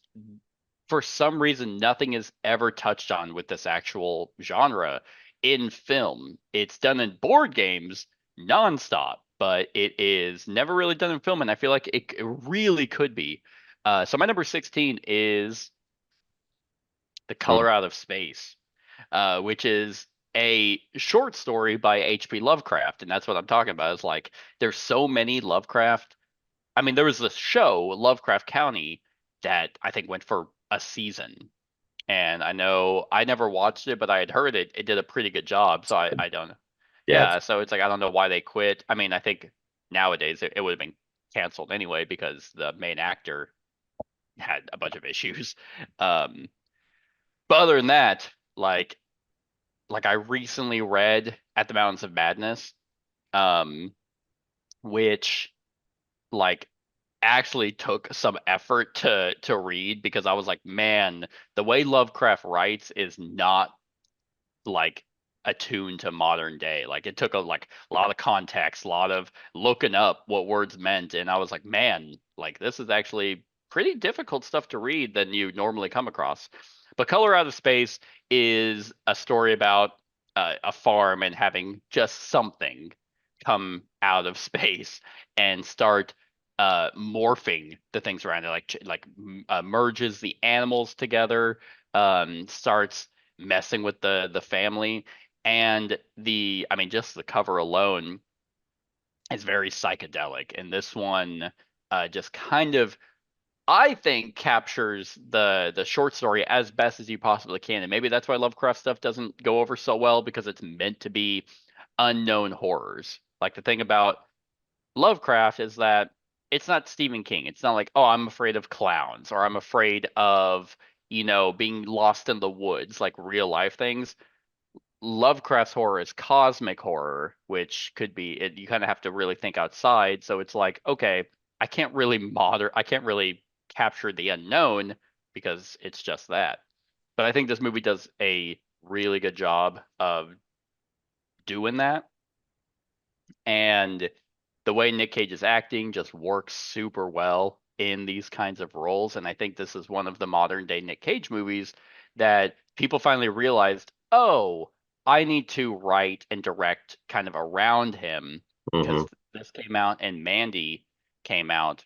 for some reason nothing is ever touched on with this actual genre in film. It's done in board games nonstop, but it is never really done in film, and I feel like it really could be. So my number 16 is The Mm. Color Out of Space, which is a short story by H.P. Lovecraft, and that's what I'm talking about. Is like there's so many Lovecraft. I mean, there was this show, Lovecraft County, that I think went for a season, and I know I never watched it, but I had heard it did a pretty good job. So I don't. Yeah, Yeah, so it's like I don't know why they quit. I mean, I think nowadays it would have been canceled anyway because the main actor had a bunch of issues. Um, but other than that, like I recently read At the Mountains of Madness, which like actually took some effort to read because I was like, man, the way Lovecraft writes is not like attuned to modern day. Like it took a lot of context, a lot of looking up what words meant, and I was like, man, like this is actually pretty difficult stuff to read than you normally come across. But Color Out of Space is a story about a farm and having just something come out of space and start morphing the things around it, merges the animals together, starts messing with the family, and I mean, just the cover alone is very psychedelic, and this one just kind of, I think, captures the short story as best as you possibly can. And maybe that's why Lovecraft stuff doesn't go over so well, because it's meant to be unknown horrors. Like the thing about Lovecraft is that it's not Stephen King. It's not like, oh, I'm afraid of clowns, or I'm afraid of, being lost in the woods, like real life things. Lovecraft's horror is cosmic horror, which could be it. You kind of have to really think outside. So it's like, okay, I can't really capture the unknown because it's just that. But I think this movie does a really good job of doing that. And the way Nick Cage is acting just works super well in these kinds of roles. And I think this is one of the modern day Nick Cage movies that people finally realized, oh, I need to write and direct kind of around him, because this came out and Mandy came out,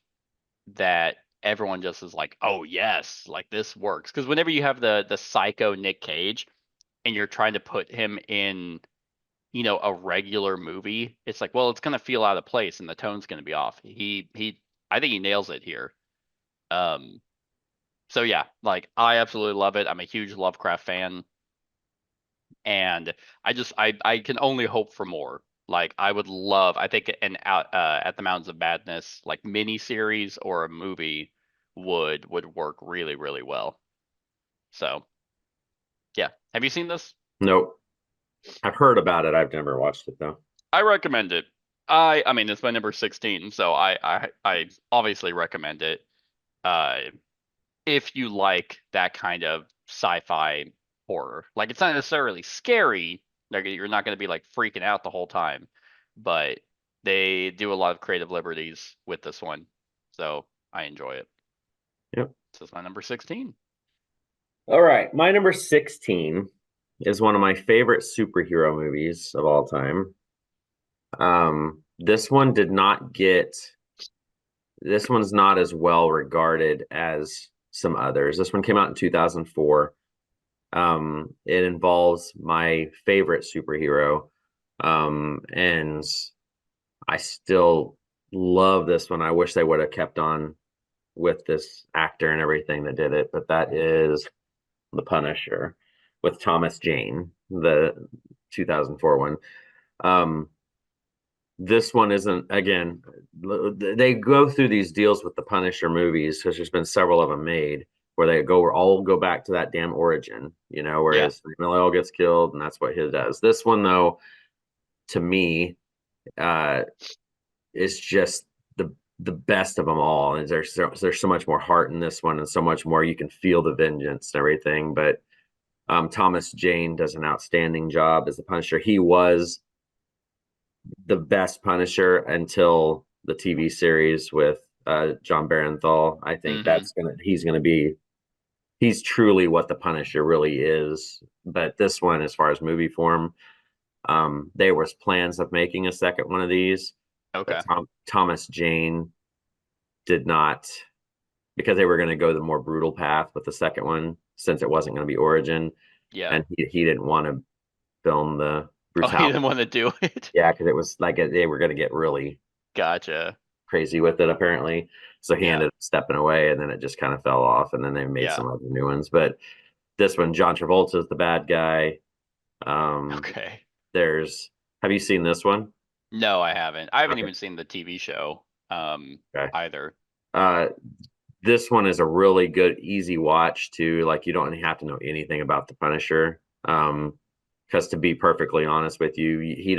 that everyone just is like, oh yes, like this works. Because whenever you have the psycho Nick Cage and you're trying to put him in, a regular movie, it's like, well, it's gonna feel out of place and the tone's gonna be off. I think he nails it here. So yeah, like I absolutely love it. I'm a huge Lovecraft fan, and I can only hope for more. Like I would love, I think an out At the Mountains of Madness like mini series or a movie would work really, really well. So yeah, have you seen this? Nope. I've heard about it. I've never watched it though. I recommend it. I mean, it's my number 16, so I obviously recommend it. Uh, if you like that kind of sci-fi horror, like it's not necessarily scary. Like you're not going to be like freaking out the whole time, but they do a lot of creative liberties with this one, so I enjoy it. Yep. This is my number 16. All right. My number 16 is one of my favorite superhero movies of all time. This one did not get, this one's not as well regarded as some others. This one came out in 2004. It involves my favorite superhero. And I still love this one. I wish they would have kept on with this actor and everything that did it, but that is The Punisher with Thomas Jane, the 2004 one. This one isn't, again, they go through these deals with the Punisher movies because there's been several of them made where they all go back to that damn origin, whereas Miller gets killed and that's what he does. This one, though, to me, is just the best of them all. And there's so much more heart in this one and so much more. You can feel the vengeance and everything. But Thomas Jane does an outstanding job as the Punisher. He was the best Punisher until the TV series with John Barenthal. I think he's truly what the Punisher really is. But this one, as far as movie form, there was plans of making a second one of these. Okay. Thomas Jane did not, because they were going to go the more brutal path with the second one, since it wasn't going to be origin. Yeah. And he didn't want to film the brutality. Oh, he didn't want to do it? Yeah, because it was like they were going to get really crazy with it, apparently. So he ended up stepping away, and then it just kind of fell off, and then they made some other new ones. But this one, John Travolta is the bad guy. Okay. Have you seen this one? No, I haven't. I haven't even seen the TV show either. This one is a really good, easy watch too. Like you don't have to know anything about the Punisher. Because to be perfectly honest with you, he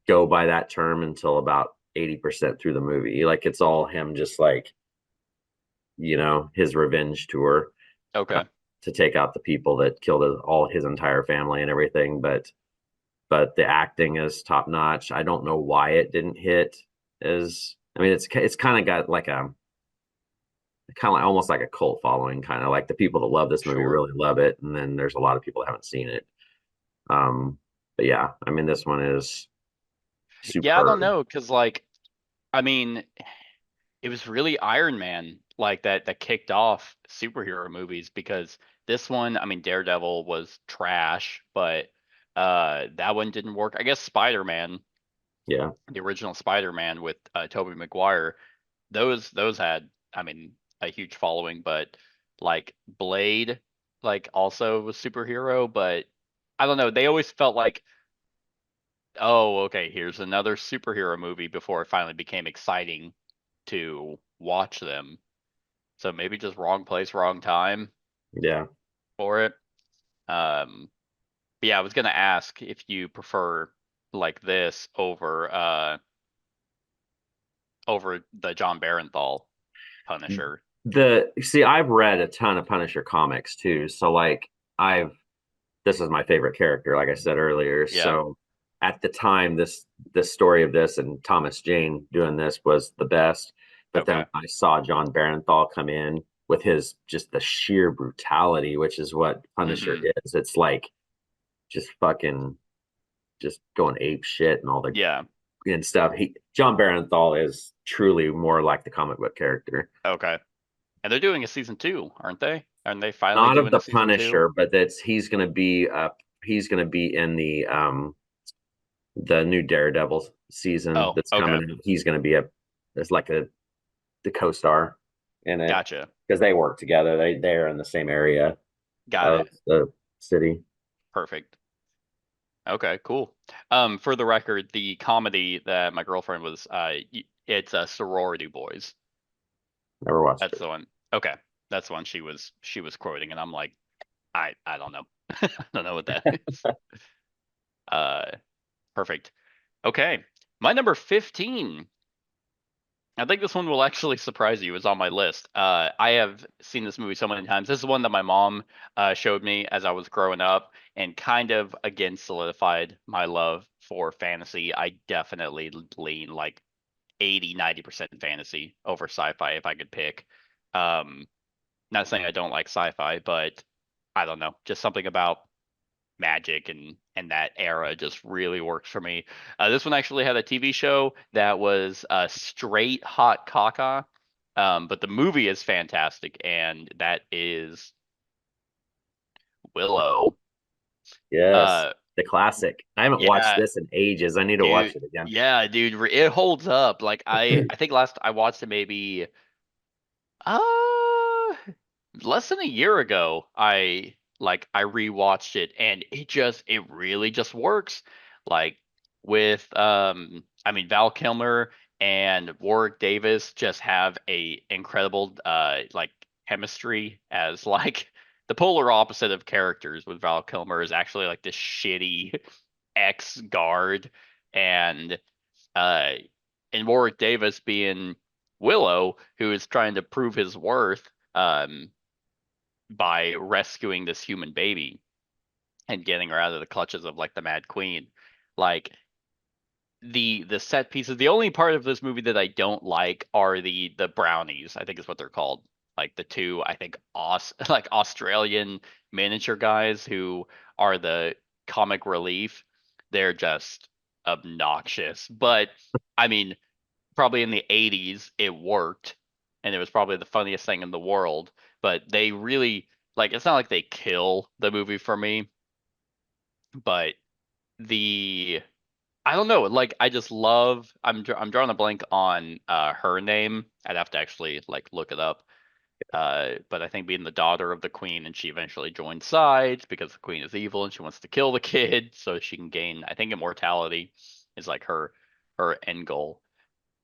go by that term until about 80% through the movie. Like it's all him just like, his revenge tour Okay. to take out the people that killed all his entire family and everything. But the acting is top notch. I don't know why it didn't hit as. I mean, it's kind of got like a kind of like almost like a cult following, kind of like the people that love this movie Sure. really love it, and then there's a lot of people that haven't seen it. But yeah, I mean, this one is Yeah, I don't superb. know, because like, I mean, it was really Iron Man like that kicked off superhero movies, because this one, I mean, Daredevil was trash, but that one didn't work. I guess Spider-Man, Yeah, the original Spider-Man with Tobey Maguire, those had, I mean, a huge following, but like Blade, like also was superhero, but I don't know, they always felt like, oh, okay, here's another superhero movie before it finally became exciting to watch them. So maybe just wrong place, wrong time yeah. for it. Um, but yeah, I was gonna ask if you prefer like this over the John Barenthal Punisher. The see, I've read a ton of Punisher comics too, so like I've this is my favorite character, like I said earlier. Yeah. So at the time, this story of this and Thomas Jane doing this was the best. But then Okay. I saw John Barenthal come in with his just the sheer brutality, which is what Punisher Mm-hmm. is. It's like just fucking just going ape shit and all the Yeah. and stuff. John Barenthal is truly more like the comic book character. Okay. And they're doing a season two, aren't they? Aren't they finally Not of doing a the season two? Punisher, but that's he's gonna be in the new Daredevil season Oh, that's okay. coming out. He's gonna be as like the co-star in it Gotcha. because they work together. They're in the same area Got of it. the city. Perfect. Okay, cool. For the record, the comedy that my girlfriend was, it's Sorority Boys. Never watched That's it. the one. Okay, that's the one she was quoting, and I'm like, I don't know, I don't know what that is. Uh, Perfect. Okay, my number 15. I think this one will actually surprise you. Is on my list. I have seen this movie so many times. This is one that my mom showed me as I was growing up, and kind of again solidified my love for fantasy. I definitely lean like 80-90% fantasy over sci-fi if I could pick. Um, Not saying I don't like sci-fi, but I don't know, just something about magic and that era just really works for me. This one actually had a TV show that was straight hot caca, but the movie is fantastic, and that is Willow. Yes, Uh, the classic. I haven't watched yeah, this in ages. I need to dude. watch it again. Yeah, dude, it holds up. Like I think last I watched it maybe uh less than a year ago. I rewatched it, and it really just works. Like with I mean, Val Kilmer and Warwick Davis just have a incredible like chemistry as like the polar opposite of characters. With Val Kilmer is actually like this shitty ex guard, and uh and Warwick Davis being Willow, who is trying to prove his worth by rescuing this human baby and getting her out of the clutches of like the Mad Queen. Like the set pieces. The only part of this movie that I don't like are the brownies, I think is what they're called. Like the two, I think, like Australian miniature guys who are the comic relief. They're just obnoxious. But I mean, probably in the 80s it worked, and it was probably the funniest thing in the world. But they really, like, it's not like they kill the movie for me, but the I don't know, like I just love, I'm drawing a blank on her name. I'd have to actually like look it up. But I think being the daughter of the queen, and she eventually joins sides because the queen is evil and she wants to kill the kid so she can gain, I think, immortality is like her end goal.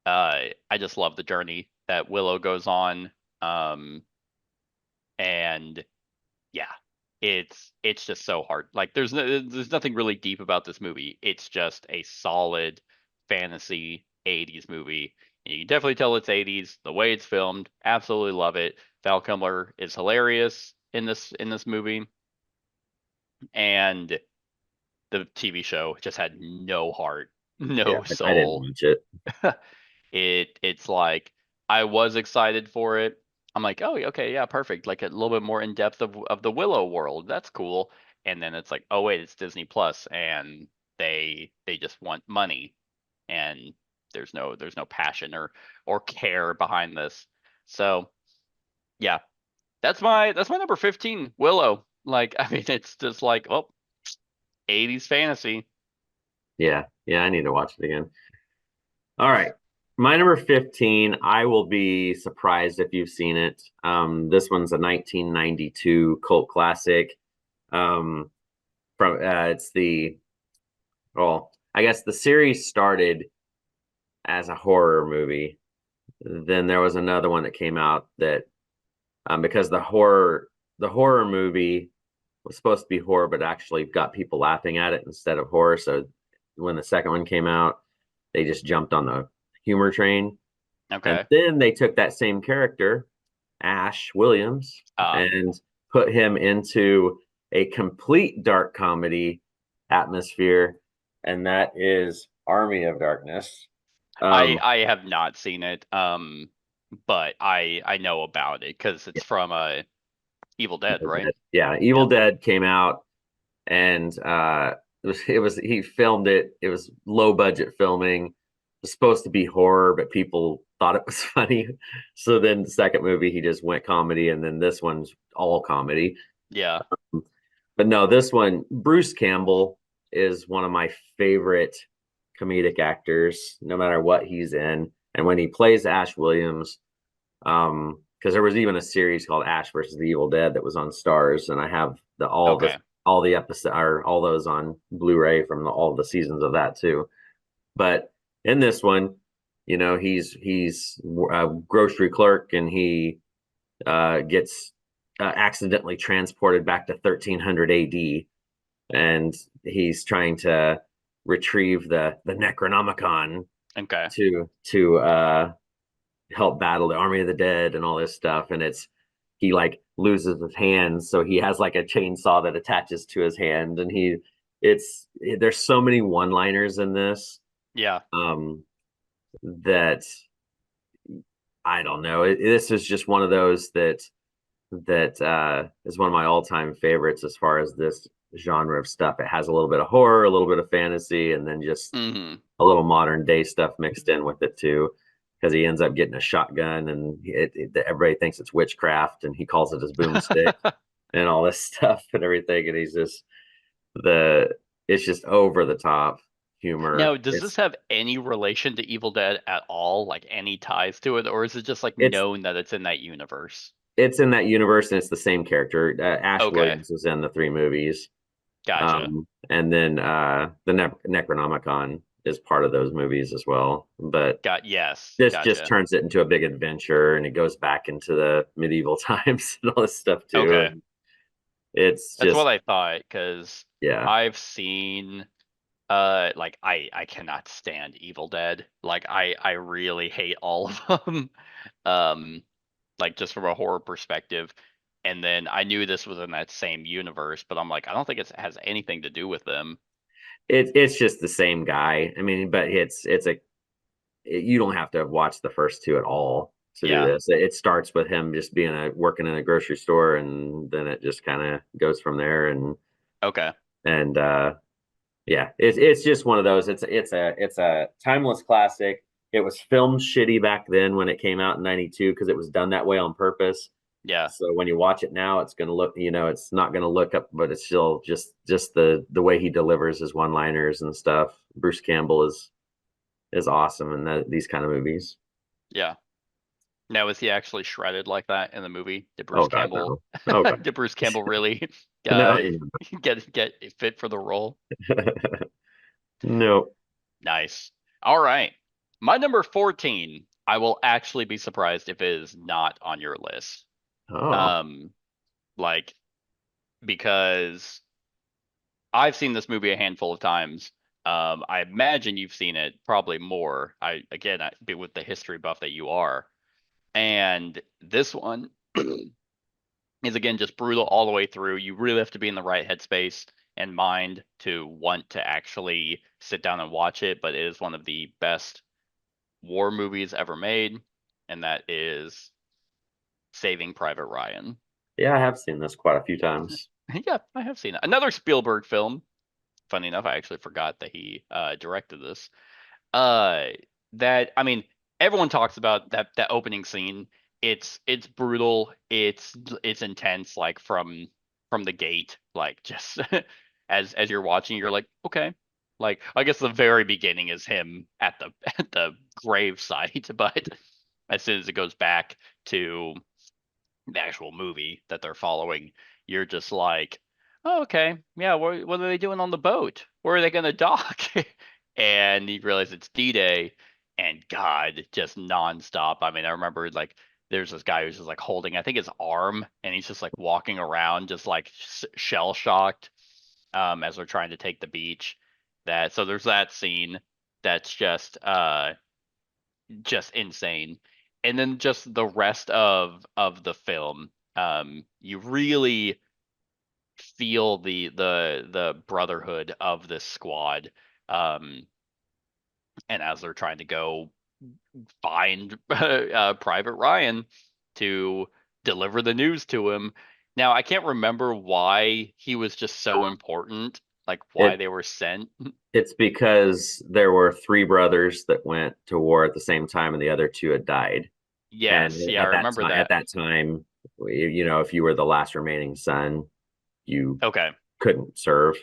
I just love the journey that Willow goes on. Um, and yeah, it's just so hard. Like there's nothing really deep about this movie. It's just a solid. fantasy 80s movie. You can definitely tell it's 80s. The way it's filmed, absolutely love it. Val Kilmer is hilarious in this movie, and the TV show just had no heart, Yeah, no I didn't soul. watch it. It's like I was excited for it. I'm like, oh, okay, yeah, perfect. Like a little bit more in depth of the Willow world. That's cool. And then it's like, oh wait, it's Disney Plus, and they just want money, and there's no passion or care behind this. So yeah, that's my number 15, Willow. Like, I mean, it's just like, oh, 80s fantasy. Yeah, I need to watch it again. All right. My number 15, I will be surprised if you've seen it. This one's a 1992 cult classic. From it's the well, I guess the series started as a horror movie. Then there was another one that came out that because the horror movie was supposed to be horror, but actually got people laughing at it instead of horror. So when the second one came out, they just jumped on the humor train. And Okay. then they took that same character, Ash Williams, Uh, and put him into a complete dark comedy atmosphere, and that is Army of Darkness. I Um, I have not seen it, but I know about it because it's from Evil Dead, Evil right? Dead. Yeah, Evil Yep. Dead came out, and it was he filmed it. It was low budget filming. It was supposed to be horror, but people thought it was funny. So then the second movie, he just went comedy, and then this one's all comedy. Yeah. But no, this one, Bruce Campbell is one of my favorite comedic actors, no matter what he's in. And when he plays Ash Williams, because there was even a series called Ash versus the Evil Dead that was on Stars, and I have Okay. all the episodes or all those on Blu-ray from all the seasons of that too. But in this one, he's a grocery clerk, and he gets accidentally transported back to 1300 AD, and he's trying to retrieve the Necronomicon Okay. to help battle the army of the dead and all this stuff. And he like loses his hands, so he has like a chainsaw that attaches to his hand, and it's there's so many one liners in this Yeah. that I don't know. This is just one of those that is one of my all-time favorites as far as this genre of stuff. It has a little bit of horror, a little bit of fantasy, and then just Hmm. a little modern day stuff mixed in with it too. Because he ends up getting a shotgun, and everybody thinks it's witchcraft, and he calls it his boomstick and all this stuff and everything. And he's just the it's just over the top Now, humor. does this have any relation to Evil Dead at all? Like any ties to it, or is it just like It's known that it's in that universe? it's in that universe, and it's the same character. Ash Okay. Williams is in the three movies. Gotcha. And then the Necronomicon is part of those movies as well. But Yes. this just Gotcha. turns it into a big adventure, and it goes back into the medieval times and all this stuff too. Okay. And it's That's just what I thought, because yeah, I've seen like I cannot stand Evil Dead. Like I really hate all of them. Um like just from a horror perspective. And then I knew this was in that same universe, but I'm like, I don't think it has anything to do with them. it's just the same guy. I mean, but you don't have to have watched the first two at all to do Yeah. this. It starts with him just being working in a grocery store, and then it just kind of goes from there. Okay. And Yeah, it's just one of those. It's a timeless classic. It was filmed shitty back then when it came out in '92 because it was done that way on purpose. Yeah. So when you watch it now, it's gonna look, it's not gonna look up, but it's still just the way he delivers his one-liners and stuff. Bruce Campbell is awesome in these kind of movies. Yeah. Now is he actually shredded like that in the movie? Did Oh Bruce God, Campbell no. Oh God, did Bruce Campbell really no, uh get fit for the role? no. Nice. All right. My number 14, I will actually be surprised if it is not on your list. Oh, Um, like, because I've seen this movie a handful of times. I imagine you've seen it probably more. With the history buff that you are, and this one is again just brutal all the way through. You really have to be in the right headspace and mind to want to actually sit down and watch it. But it is one of the best war movies ever made, and that is Saving Private Ryan. Yeah, I have seen this quite a few times. Yeah, I have seen it. Another Spielberg film. Funny enough, I actually forgot that he directed this. Uh, that I mean, everyone talks about that opening scene. It's brutal. It's intense. Like from the gate. Like just as you're watching, you're like, okay. Like I guess the very beginning is him at the at the grave site, but as soon as it goes back to the actual movie that they're following, you're just like, oh, okay, yeah, what are they doing on the boat? Where are they going to dock? And you realize it's D-Day, and God, just nonstop. I mean, I remember like there's this guy who's just like holding, I think his arm, and he's just like walking around, just like shell shocked, as they're trying to take the beach. That so there's that scene that's just insane. And then just the rest of the film, you really feel the brotherhood of this squad. Um, and as they're trying to go find Private Ryan to deliver the news to him. Now, I can't remember why he was just so important, like why It they were sent. it's because there were three brothers that went to war at the same time, and the other two had died. And Yes, yeah, I remember at that. that time, if you were the last remaining son, you Okay. couldn't serve.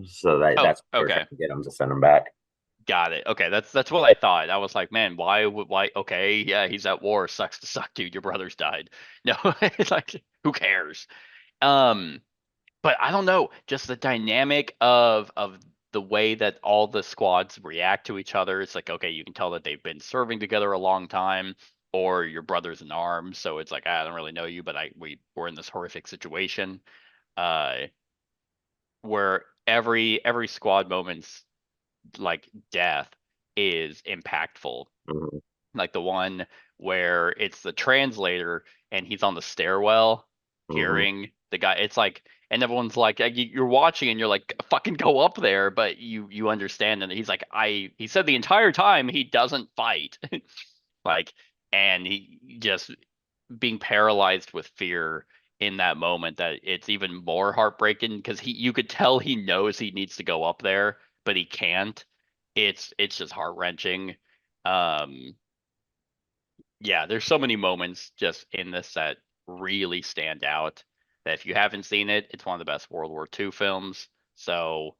So Oh, that's what they were okay. trying to get them to send them back. Got it. Okay, that's what I thought. I was like, man, why okay, yeah, he's at war. Sucks to suck, dude. Your brother's died. No, it's like who cares? Um, but I don't know, just the dynamic of the way that all the squads react to each other. It's like, okay, you can tell that they've been serving together a long time, or your brother's in arms, so it's like, I don't really know you, but we're in this horrific situation. Uh, where every squad moment's like death is impactful. Mhm. Like the one where it's the translator and he's on the stairwell Mhm. hearing the guy. It's like, and everyone's like, you're watching and you're like, fucking go up there, but you understand. And he's like, he said the entire time he doesn't fight, like, and he just being paralyzed with fear in that moment, that it's even more heartbreaking because you could tell he knows he needs to go up there, but he can't. It's just heart-wrenching. Um yeah, there's so many moments just in this that really stand out, that if you haven't seen it, it's one of the best World War II films. So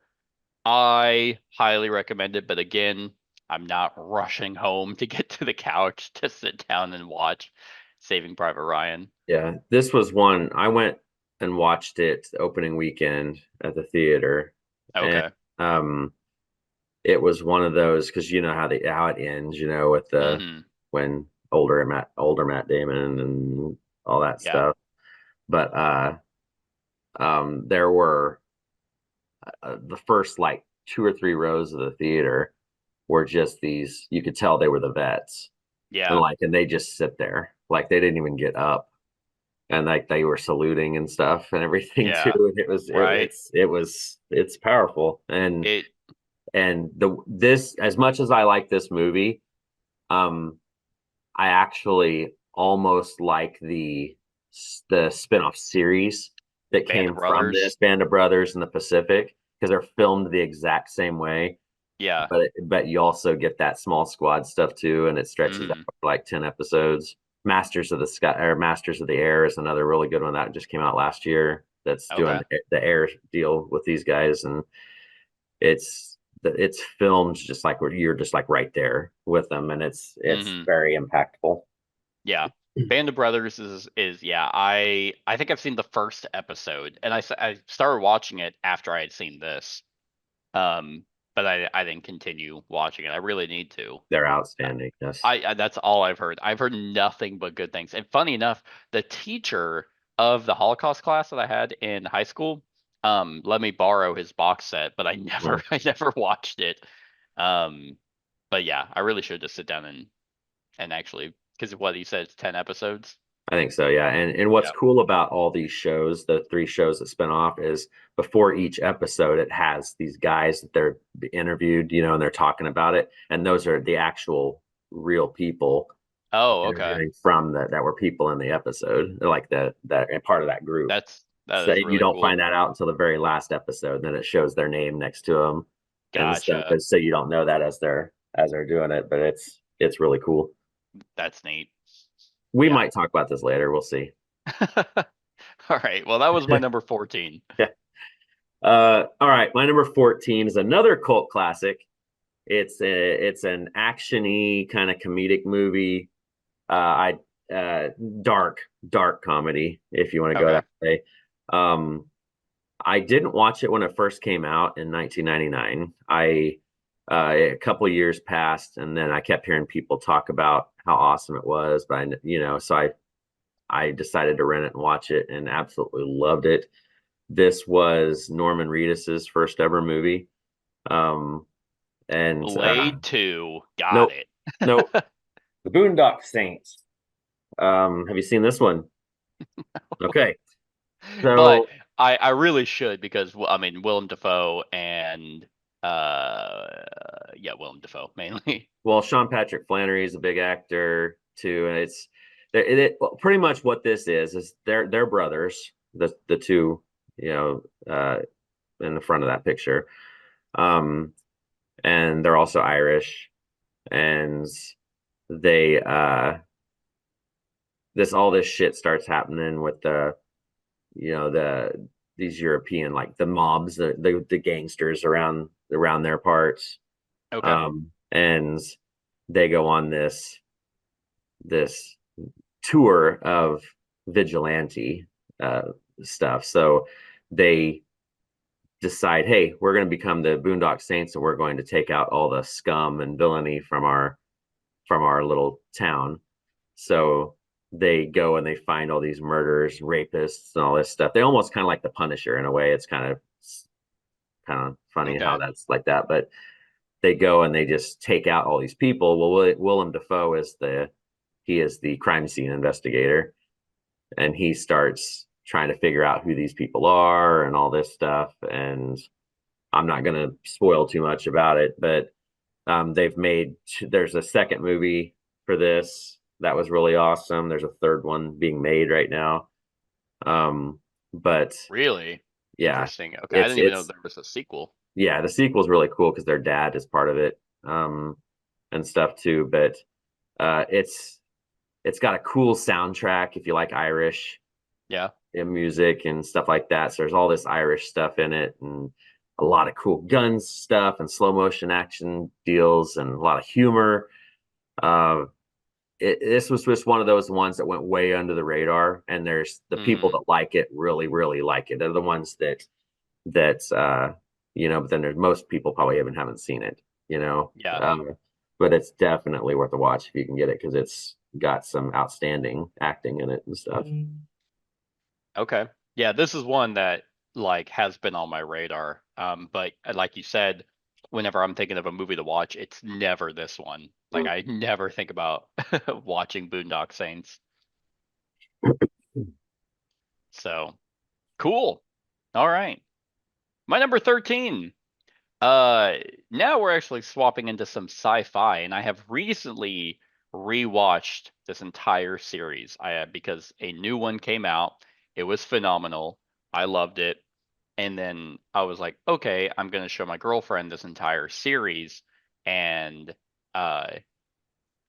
I highly recommend it, but again, I'm not rushing home to get to the couch to sit down and watch Saving Private Ryan. Yeah, this was one I went and watched it the opening weekend at the theater, and Okay. um, it was one of those because you know how it ends, with the Mm-hmm. when older Matt Damon and all that Yeah. stuff. But there were the first like two or three rows of the theater were just these. You could tell they were the vets, and Yeah. they just sit there like they didn't even get up, and like they were saluting and stuff and everything too. Yeah. And Right. it's powerful. It And the this as much as I like this movie, um, I actually almost like the spin-off series that Band of came from Brothers. this Band of Brothers in the Pacific, because they're filmed the exact same way. Yeah. But you also get that small squad stuff too, and it stretches out Mm-hmm. for like 10 episodes. Masters of the Sky or Masters of the Air is another really good one that just came out last year. That's doing Okay. the air deal with these guys, and it's filmed just like you're just like right there with them, and it's Mm-hmm. very impactful. Yeah. Band of Brothers is yeah, I think I've seen the first episode, and I started watching it after I had seen this. Um but I didn't continue watching it. I really need to. They're outstanding. Yes. I that's all I've heard. I've heard nothing but good things. And funny enough, the teacher of the Holocaust class that I had in high school let me borrow his box set, but I never Mm. I never watched it. But yeah, I really should just sit down and actually, because what he said, it's 10 episodes. I think so, yeah. And what's Yeah. cool about all these shows, the three shows that spin off, is before each episode, it has these guys that they're interviewed, and they're talking about it, and those are the actual real people Oh, okay. interviewing from that were people in the episode, like that and part of that group. That So is you really don't cool. find that out until the very last episode. Then it shows their name next to them and stuff, Gotcha. and so you don't know that as they're doing it, but it's really cool. That's neat. We Yeah. might talk about this later. We'll see. All right. Well, that was my number 14. Yeah. All right, my number 14 is another cult classic. It's an actiony kind of comedic movie. I dark comedy, if you want to go Okay. that way. Um, I didn't watch it when it first came out in 1999. A couple of years passed, and then I kept hearing people talk about how awesome it was. But so I decided to rent it and watch it, and absolutely loved it. This was Norman Reedus's first ever movie. Um, and Blade 2. Got nope, it. nope, The Boondock Saints. Have you seen this one? Okay, But so I really should, because I mean Willem Dafoe and uh yeah, Willem Dafoe mainly. well, Sean Patrick Flannery is a big actor too, and well, pretty much what this is they're brothers, the two, uh, in the front of that picture, um, and they're also Irish, and they this shit starts happening with these European, like the mobs, the gangsters around their parts, Okay. and they go on this tour of vigilante uh, stuff. So they decide, hey, we're going to become the Boondock Saints, and we're going to take out all the scum and villainy from our little town. So they go and they find all these murderers, rapists, and all this stuff. They almost kind of like the Punisher in a way. It's kind of funny how Okay. that's like that, but they go and they just take out all these people. Well, Willem Dafoe is the crime scene investigator, and he starts trying to figure out who these people are and all this stuff. And I'm not going to spoil too much about it, but there's a second movie for this that was really awesome. There's a third one being made right now. But Really yeah, interesting. Okay, I it's didn't even know it's there was a sequel. yeah, the sequel's really cool because their dad is part of it, and stuff too. But it's got a cool soundtrack if you like Irish Yeah. music and stuff like that. So there's all this Irish stuff in it, and a lot of cool guns stuff and slow motion action deals and a lot of humor. Uh, this was just one of those ones that went way under the radar, and there's the people Hmm. that like it really, really like it. They're the ones that but then there's most people probably haven't seen it, you know. Yeah. But it's definitely worth a watch if you can get it because it's got some outstanding acting in it and stuff. Okay. Yeah, this is one that like has been on my radar. But like you said, whenever I'm thinking of a movie to watch, it's never this one. Like I never think about watching Boondock Saints. So cool. All right. My number 13. Uh, Now we're actually swapping into some sci-fi, and I have recently rewatched this entire series. Because a new one came out. It was phenomenal. I loved it. And then I was like, okay, I'm gonna show my girlfriend this entire series, and uh,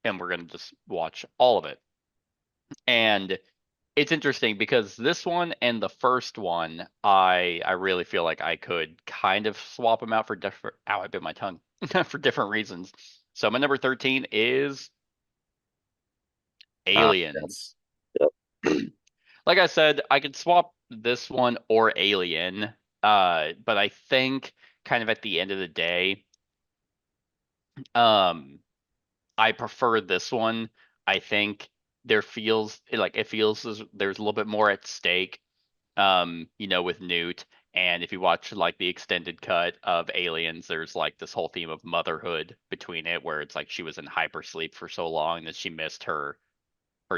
and we're gonna just watch all of it. And it's interesting because this one and the first one, I really feel like I could kind of swap them out for different. Ow, I bit my tongue for different reasons. So my number 13 is Yes. Aliens. Like I said, I could swap this one or Alien. But I think kind of at the end of the day, um, I prefer this one. I think it feels there's a little bit more at stake, with Newt. And if you watch like the extended cut of Aliens, there's like this whole theme of motherhood between it, where it's like she was in hypersleep for so long that she missed her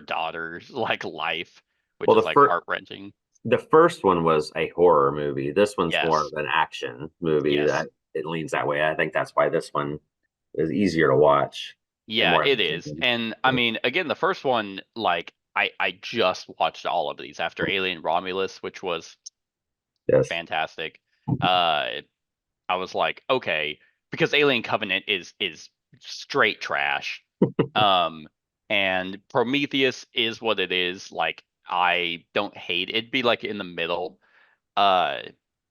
daughter's like life, which Well, is like heart wrenching. the first one was a horror movie. This one's more Yes. of an action movie Yes. that it leans that way. I think that's why this one is easier to watch and Yeah, more it is. entertaining. And I mean, again, the first one, like I just watched all of these after Alien Romulus, which was Yes. fantastic. Uh I was like, okay, because Alien Covenant is straight trash. And Prometheus is what it is. Like I don't hate it. It'd be like in the middle. Uh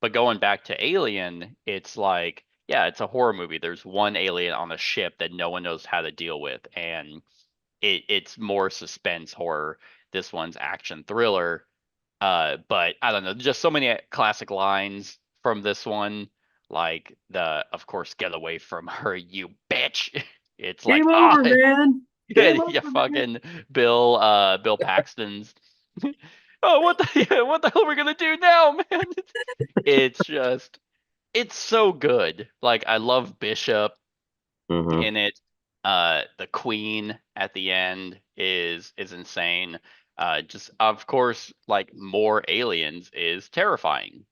but going back to Alien, it's like, yeah, it's a horror movie. There's one alien on a ship that no one knows how to deal with, and it's more suspense horror. This one's action thriller. But I don't know, just so many classic lines from this one, like of course, get away from her, you bitch. It's like, Game ah, over, man. Game yeah, over, man. fucking Bill Paxton's. Oh, what the hell are we gonna do now, man? It's just, it's so good. Like I love Bishop Hmm. in it. The Queen at the end is insane. Just of course, like more aliens is terrifying.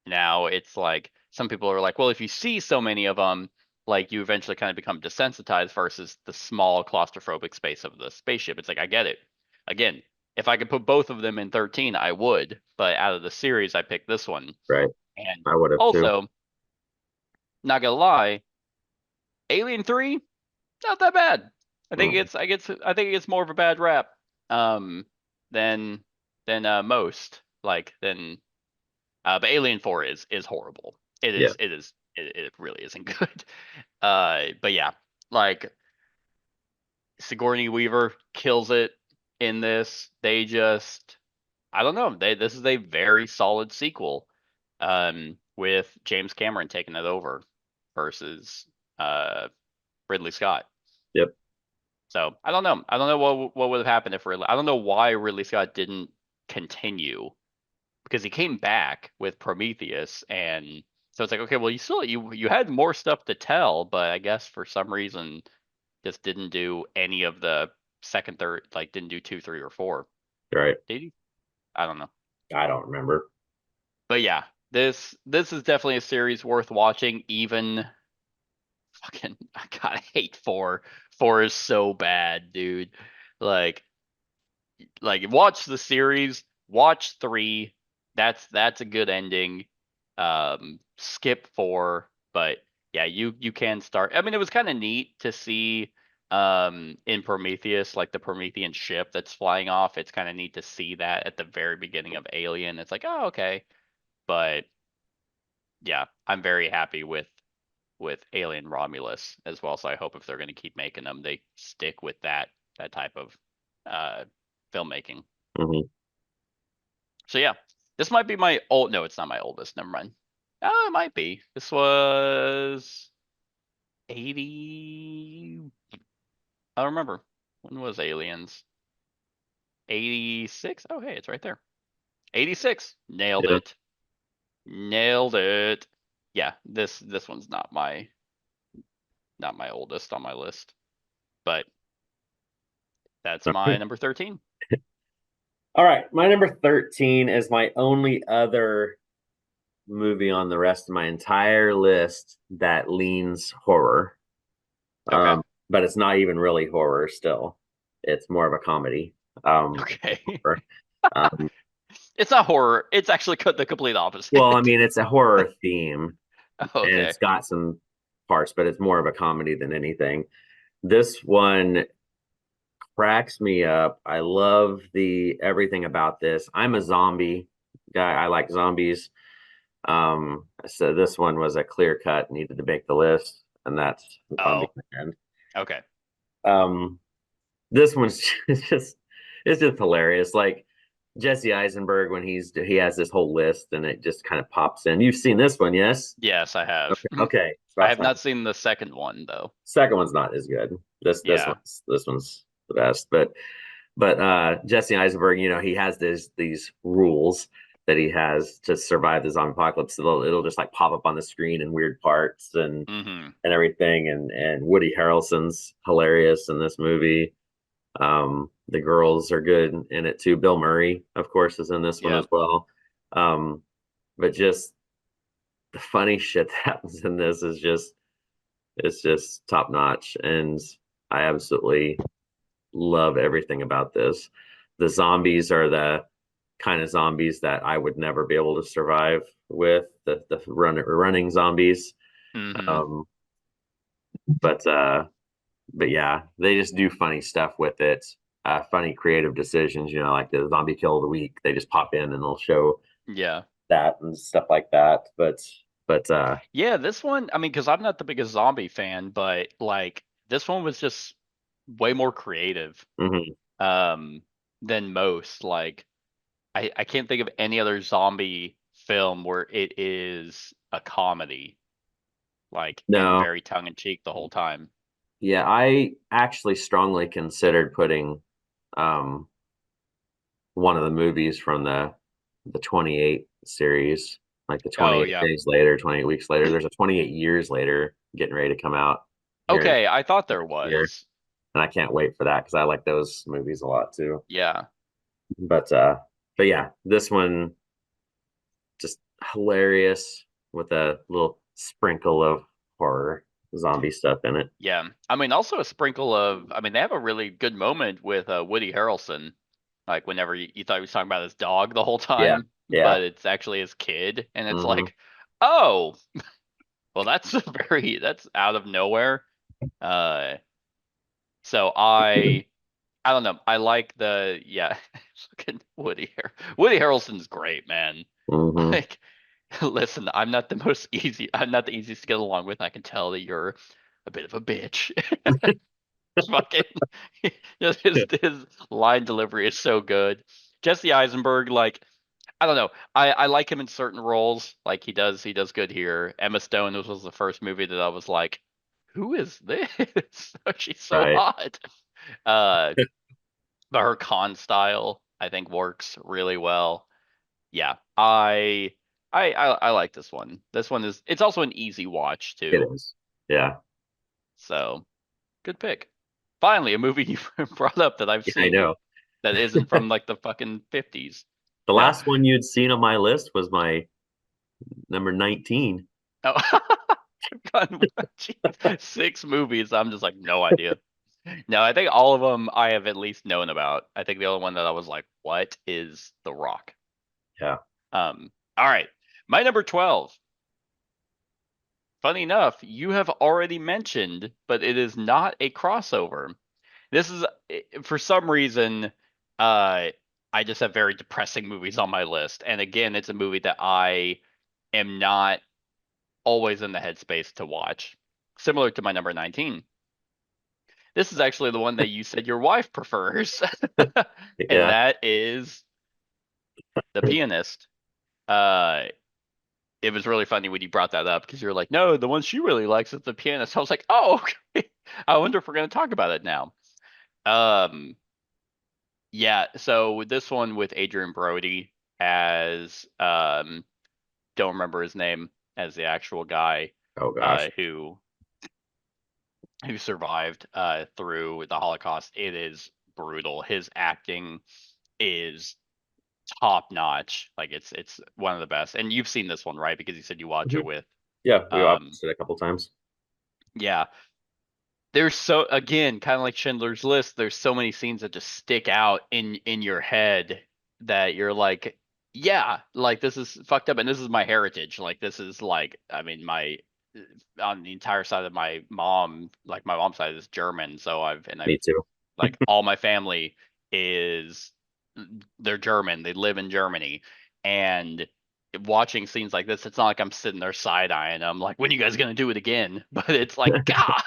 Now it's like some people are like, well, if you see so many of them, like you eventually kind of become desensitized versus the small claustrophobic space of the spaceship. It's like I get it. Again, if I could put both of them in 13, I would. But out of the series, I picked this one. Right. And I would have too. also, not gonna lie, Alien 3, not that bad. Mm. I think it gets more of a bad rap um than most. Like than but Alien 4 is horrible. Yeah. It really isn't good. But yeah, like Sigourney Weaver kills it in this. They just, I don't know. This is a very solid sequel with James Cameron taking it over versus Ridley Scott. Yep. So I don't know. I don't know what would have happened if Ridley. I don't know why Ridley Scott didn't continue, because he came back with Prometheus, and so it's like, okay, well, you had more stuff to tell, but I guess for some reason just didn't do any of the second, third, like didn't do 2, 3, or 4. Right. Did he? I don't know. I don't remember. But yeah, this is definitely a series worth watching. Even fucking, God, I hate 4. 4 is so bad, dude. Like watch the series, watch 3. That's a good ending. Skip 4, but yeah, you can start. I mean, it was kind of neat to see in Prometheus, like the Promethean ship that's flying off. It's kind of neat to see that at the very beginning of Alien. It's like, oh, okay. But yeah, I'm very happy with Alien Romulus as well. So I hope if they're going to keep making them, they stick with that type of uh filmmaking. Hmm. So yeah, this might be my old. No, it's not my oldest. Never mind. Oh, it might be. This was 80. I don't remember. When was Aliens? 86. Oh, hey, it's right there. 86. Nailed Yeah. it. Nailed it. Yeah, this one's not my oldest on my list, but that's my number 13. All right. My number 13 is my only other movie on the rest of my entire list that leans horror. Okay. But it's not even really horror still. It's more of a comedy. Okay. Horror. Um, It's not horror. It's actually the complete opposite. well, I mean, it's a horror theme and Okay. it's got some parts, but it's more of a comedy than anything. This one cracks me up. I love the everything about this. I'm a zombie guy. I like zombies. So this one was a clear cut, needed to make the list, and that's Oh, Zombie Man. okay. Um, this one's just it's just hilarious. Like Jesse Eisenberg when he has this whole list and it just kind of pops in. You've seen this one, yes? Yes, I have. Okay. So I that's have my not seen the second one though. second one's not as good. Yeah. This one's the best. But Jesse Eisenberg, he has these rules that he has to survive the zombie apocalypse. It'll just like pop up on the screen in weird parts and everything. And Woody Harrelson's hilarious in this movie. The girls are good in it too. Bill Murray, of course, is in this one Yeah. as well. But just the funny shit that happens in this is just it's just top notch, and I absolutely love everything about this. The zombies are the kind of zombies that I would never be able to survive with the running zombies. Mm-hmm. Um, but yeah, they just do funny stuff with it. Funny creative decisions, like the zombie kill of the week. They just pop in and they'll show Yeah. that and stuff like that. But Yeah, this one, I mean, because I'm not the biggest zombie fan, but like this one was just way more creative mhm. um than most. Like I can't think of any other zombie film where it is a comedy, like, and No, very tongue in cheek the whole time. yeah, I actually strongly considered putting um one of the movies from the 28 series, like the Oh 28 yeah. days later, 28 weeks later. There's a 28 years later getting ready to come out here Okay, I thought there next year, was. and I can't wait for that because I like those movies a lot too. Yeah. But uh, but yeah, this one just hilarious with a little sprinkle of horror zombie stuff in it. Yeah. I mean, also a sprinkle of, I mean, they have a really good moment with Woody Harrelson. Like whenever you thought he was talking about his dog the whole Yeah, time, yeah. but it's actually his kid, and it's Hmm. like, oh, well, that's that's out of nowhere. Uh, so I don't know. I like the yeah. Look at Woody Harrelson's great, man. Hmm. Like, listen, I'm not the easiest to get along with. I can tell that you're a bit of a bitch. Fucking just his line delivery is so good. Jesse Eisenberg, like, I don't know. I like him in certain roles. Like he does good here. Emma Stone was the first movie that I was like, who is this? She's so Right. hot. Uh but her con style I think works really well. Yeah. I like this one. This one is it's also an easy watch It too. is. Yeah. So good pick. Finally, a movie you brought up that I've Yeah, I seen know. that isn't from like the fucking 50s. The No. last one you'd seen on my list was my number 19. Oh, I've gotten geez, 6 movies. I'm just like no idea. No, I think all of them I have at least known about. I think the only one that I was like, what is The Rock? Yeah. All right. My number 12. Funny enough, you have already mentioned, but it is not a crossover. This is for some reason, I just have very depressing movies on my list. And again, it's a movie that I am not always in the headspace to watch. Similar to my number 19. This is actually the one that you said your wife prefers. And Yeah. that is The Pianist. Uh it was really funny when you brought that up because you're like, no, the one she really likes is The Pianist. I was like, oh, okay. I wonder if we're gonna talk about it now. Um yeah, so with this one with Adrian Brody as don't remember his name as the actual guy Oh gosh. who survived through the Holocaust. It is brutal. His acting is top notch. Like it's one of the best. And you've seen this one, right? Because you said you watch it Mhm. with Yeah, we um watched it a couple times. yeah. There's so again, kind of like Schindler's List, there's so many scenes that just stick out in your head that you're like, yeah, like this is fucked up and this is my heritage. Like this is like I mean my on the entire side of my mom, like my mom's side is German, so I've Me too. like all my family is they're German. They live in Germany. And watching scenes like this, it's not like I'm sitting there side eyeing them like, when are you guys gonna do it again? But it's like, God.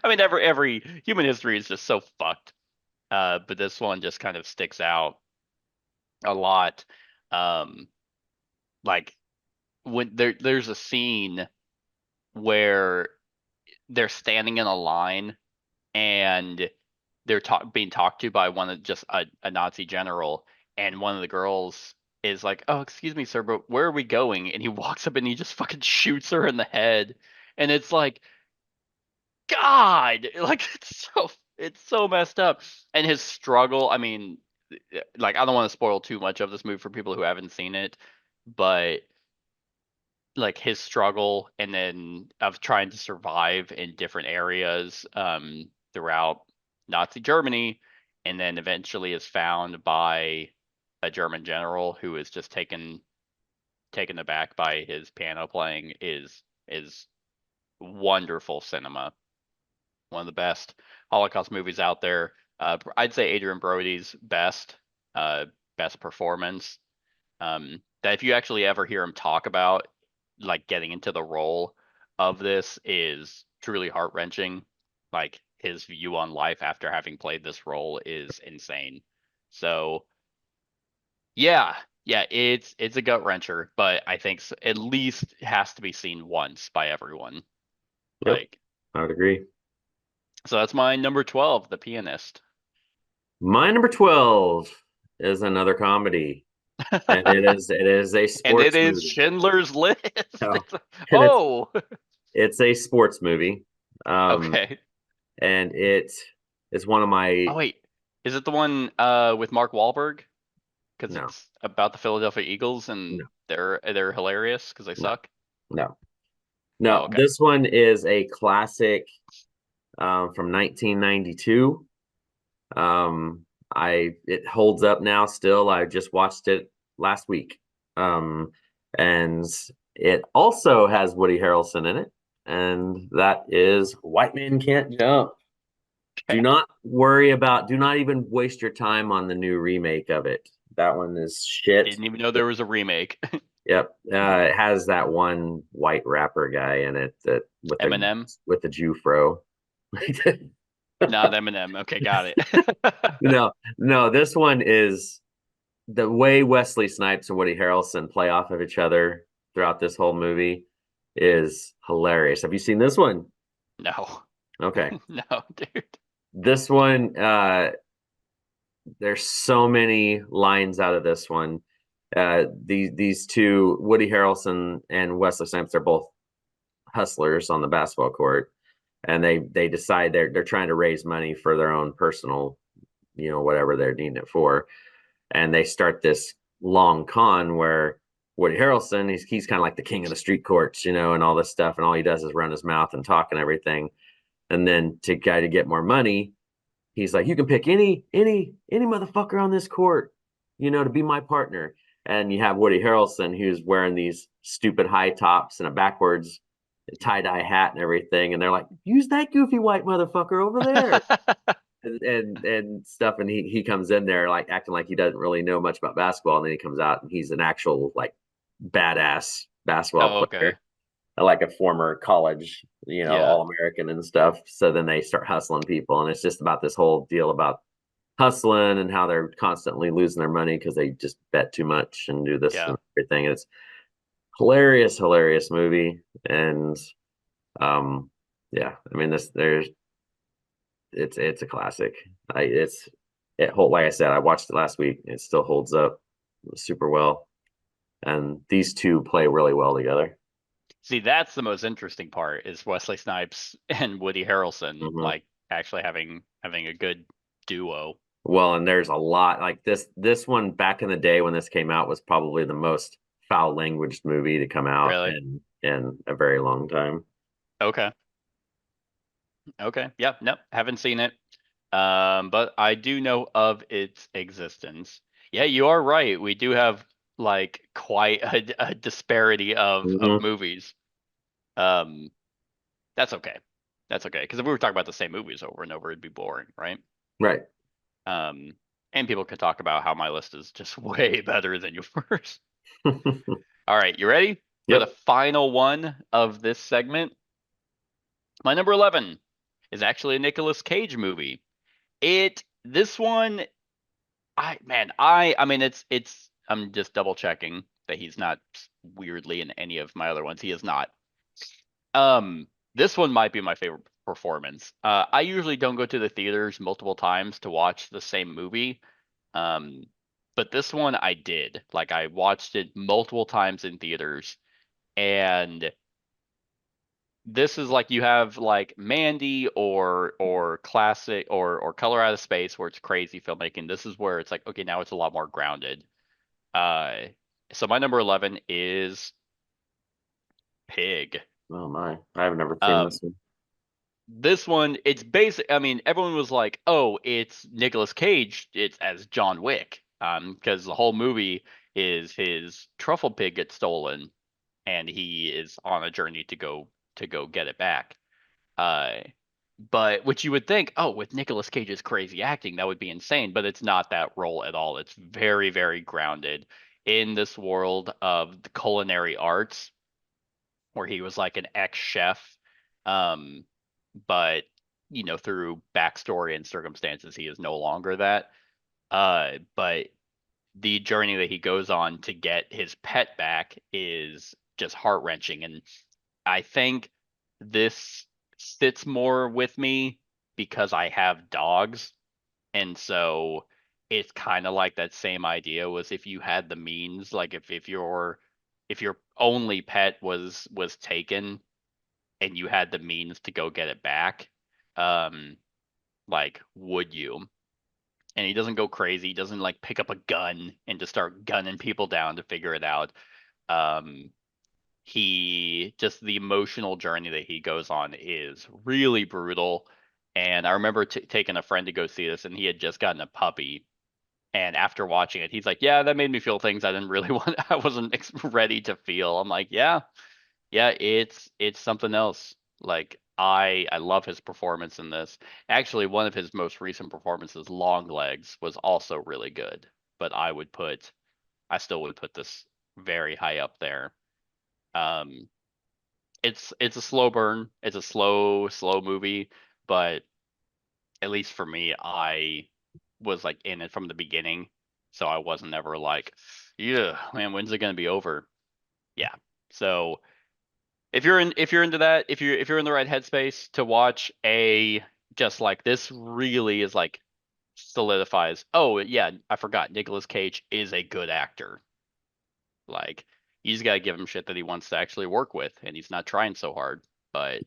I mean, every human history is just so fucked. But this one just kind of sticks out a lot. Um, like when there's a scene where they're standing in a line and they're being talked to by one of just a Nazi general, and one of the girls is like, "Oh, excuse me, sir, but where are we going?" And he walks up and he just fucking shoots her in the head. And it's like, God, like it's so messed up. And his struggle, I mean, like I don't want to spoil too much of this movie for people who haven't seen it, but like his struggle and then of trying to survive in different areas throughout Nazi Germany, and then eventually is found by a German general who is just taken aback by his piano playing is wonderful cinema. One of the best Holocaust movies out there. I'd say Adrian Brody's uh, best performance. That if you actually ever hear him talk about like getting into the role of this is truly heart wrenching. Like his view on life after having played this role is insane. So yeah, yeah, it's a gut wrencher, but I think at least has to be seen once by everyone. Yep, Like, I would agree. so that's my number 12, The Pianist. My number 12 is another comedy, and it is a And it sports is movie. Schindler's List. Oh, and Oh, it's a sports movie. okay. And it is one of my Oh wait, is it the one with Mark Wahlberg? Because no, it's about the Philadelphia Eagles and no, they're hilarious because they no, suck. no, Oh, no. okay. This one is a classic from 1992. I it holds up now still. I just watched it last week. Um, and it also has Woody Harrelson in it, and that is White Man Can't Jump. Do Okay. not do not even waste your time on the new remake of it. That one is shit. Didn't even know there was a remake. Yep. It has that one white rapper guy in it that Eminem? with the Jew fro. Not Eminem. Okay, got it. No, no, this one is the way Wesley Snipes and Woody Harrelson play off of each other throughout this whole movie is hilarious. Have you seen this one? No. Okay. No, dude. This one, there's so many lines out of this one. These two, Woody Harrelson and Wesley Snipes, are both hustlers on the basketball court, and they decide they're trying to raise money for their own personal, whatever they're needing it for, and they start this long con where Woody Harrelson he's kind of like the king of the street courts, and all this stuff, and all he does is run his mouth and talk and everything, and then to get more money, he's like, you can pick any motherfucker on this court, to be my partner. And you have Woody Harrelson who's wearing these stupid high tops and a backwards tie-dye hat and everything, and they're like, use that goofy white motherfucker over there. And stuff, and he comes in there like acting like he doesn't really know much about basketball, and then he comes out and he's an actual like badass basketball Oh, okay. player, like a former college, Yeah. All-American and stuff. So then they start hustling people, and it's just about this whole deal about hustling and how they're constantly losing their money because they just bet too much and do this Yeah. and everything. It's hilarious movie. And um yeah, I mean it's a classic. Like I said, I watched it last week. It still holds up super well. And these two play really well together. See, that's the most interesting part is Wesley Snipes and Woody Harrelson Mhm. like actually having a good duo. Well, and there's a lot like this one back in the day when this came out was probably the most foul languaged movie to come out Really? in a very long time. Okay. Okay. Yep. Nope. Haven't seen it. But I do know of its existence. Yeah, you are right. We do have like quite a disparity of Hmm. movies. Um, that's okay. That's okay. Because if we were talking about the same movies over and over, it'd be boring, right? Right. Um, and people could talk about how my list is just way better than yours. All right, you ready for the Yep. final one of this segment? My number 11 is actually a Nicolas Cage movie. This one, I mean it's I'm just double checking that he's not weirdly in any of my other ones. He is not. This one might be my favorite performance. I usually don't go to the theaters multiple times to watch the same movie. Um, but this one I did. Like I watched it multiple times in theaters, and this is like you have like Mandy or classic or Color Out of Space where it's crazy filmmaking. This is where it's like, okay, now it's a lot more grounded. Uh, so my number 11 is Pig. Oh my, I've never seen Um, this one. this one, it's basic. I mean, everyone was like, "Oh, it's Nicolas Cage. It's as John Wick." Because the whole movie is his truffle pig gets stolen, and he is on a journey to go get it back. Uh, but which you would think, oh, with Nicolas Cage's crazy acting, that would be insane. But it's not that role at all. It's very, very grounded in this world of the culinary arts, where he was like an ex-chef. Um, but through backstory and circumstances, he is no longer that. But the journey that he goes on to get his pet back is just heart-wrenching. And I think this sits more with me because I have dogs. And so it's kind of like that same idea was if you had the means, like if your only pet was taken and you had the means to go get it back, um, like would you? And he doesn't go crazy. He doesn't like pick up a gun and just start gunning people down to figure it out. Um, he just the emotional journey that he goes on is really brutal. And I remember taking a friend to go see this, and he had just gotten a puppy. And after watching it, he's like, "Yeah, that made me feel things I didn't really want. I wasn't ready to feel." I'm like, "Yeah, yeah, it's something else." Like I love his performance in this. Actually, one of his most recent performances, Long Legs, was also really good. But I still would put this very high up there. Um, it's a slow burn. It's a slow movie, but at least for me, I was like in it from the beginning, so I wasn't ever like, yeah, man, when's it gonna be over? Yeah. So if you're into that, if you're in the right headspace to watch a just like this really is like solidifies, oh yeah, I forgot Nicolas Cage is a good actor. Like you just gotta give him shit that he wants to actually work with, and he's not trying so hard. But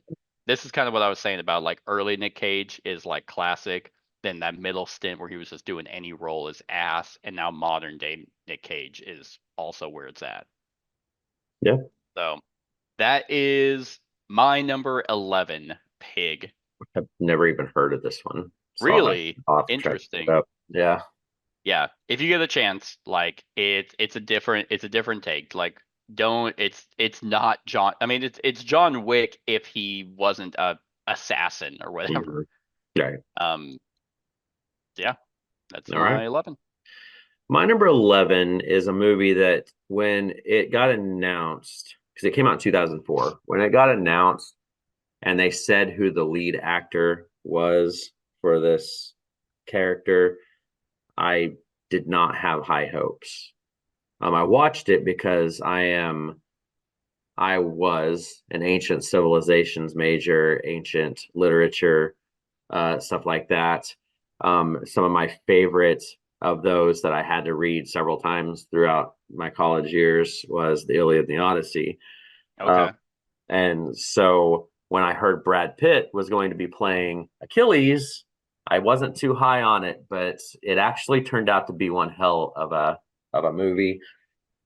this is kind of what I was saying about like early Nick Cage is like classic. Then that middle stint where he was just doing any role is ass, and now modern day Nick Cage is also where it's at. Yeah, So that is my number 11, Pig. I've never even heard of this one, so Really I'll have to check it interesting. out. Yeah, Yeah, if you get a chance, like it's a different take. Like don't it's not John. I mean it's John Wick if he wasn't a assassin or mhm. whatever. Yeah. Um, yeah, that's All right. my 11. My number 11 is a movie that when it got announced, because it came out in 2004, when it got announced and they said who the lead actor was for this character, I did not have high hopes. I watched it because I was an ancient civilizations major, ancient literature, stuff like that. Some of my favorites of those that I had to read several times throughout my college years was the Iliad and the Odyssey. Uh, Okay. and so when I heard Brad Pitt was going to be playing Achilles, I wasn't too high on it, but it actually turned out to be one hell of a movie.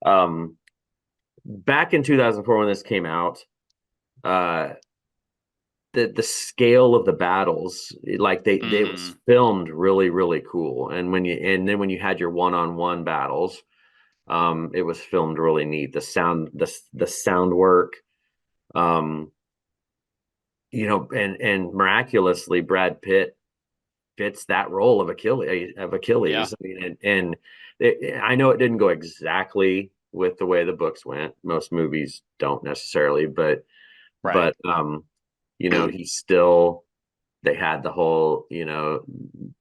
Um, Back in 2004 when this came out, uh, the scale of the battles, like they was Mm, filmed really cool, and then when you had your one-on-one battles, it was filmed really neat. The sound work, um, and miraculously Brad Pitt fits that role of Achilles. yeah. I mean, I know it didn't go exactly with the way the books went. Most movies don't necessarily, Right. but he's still. They had the whole,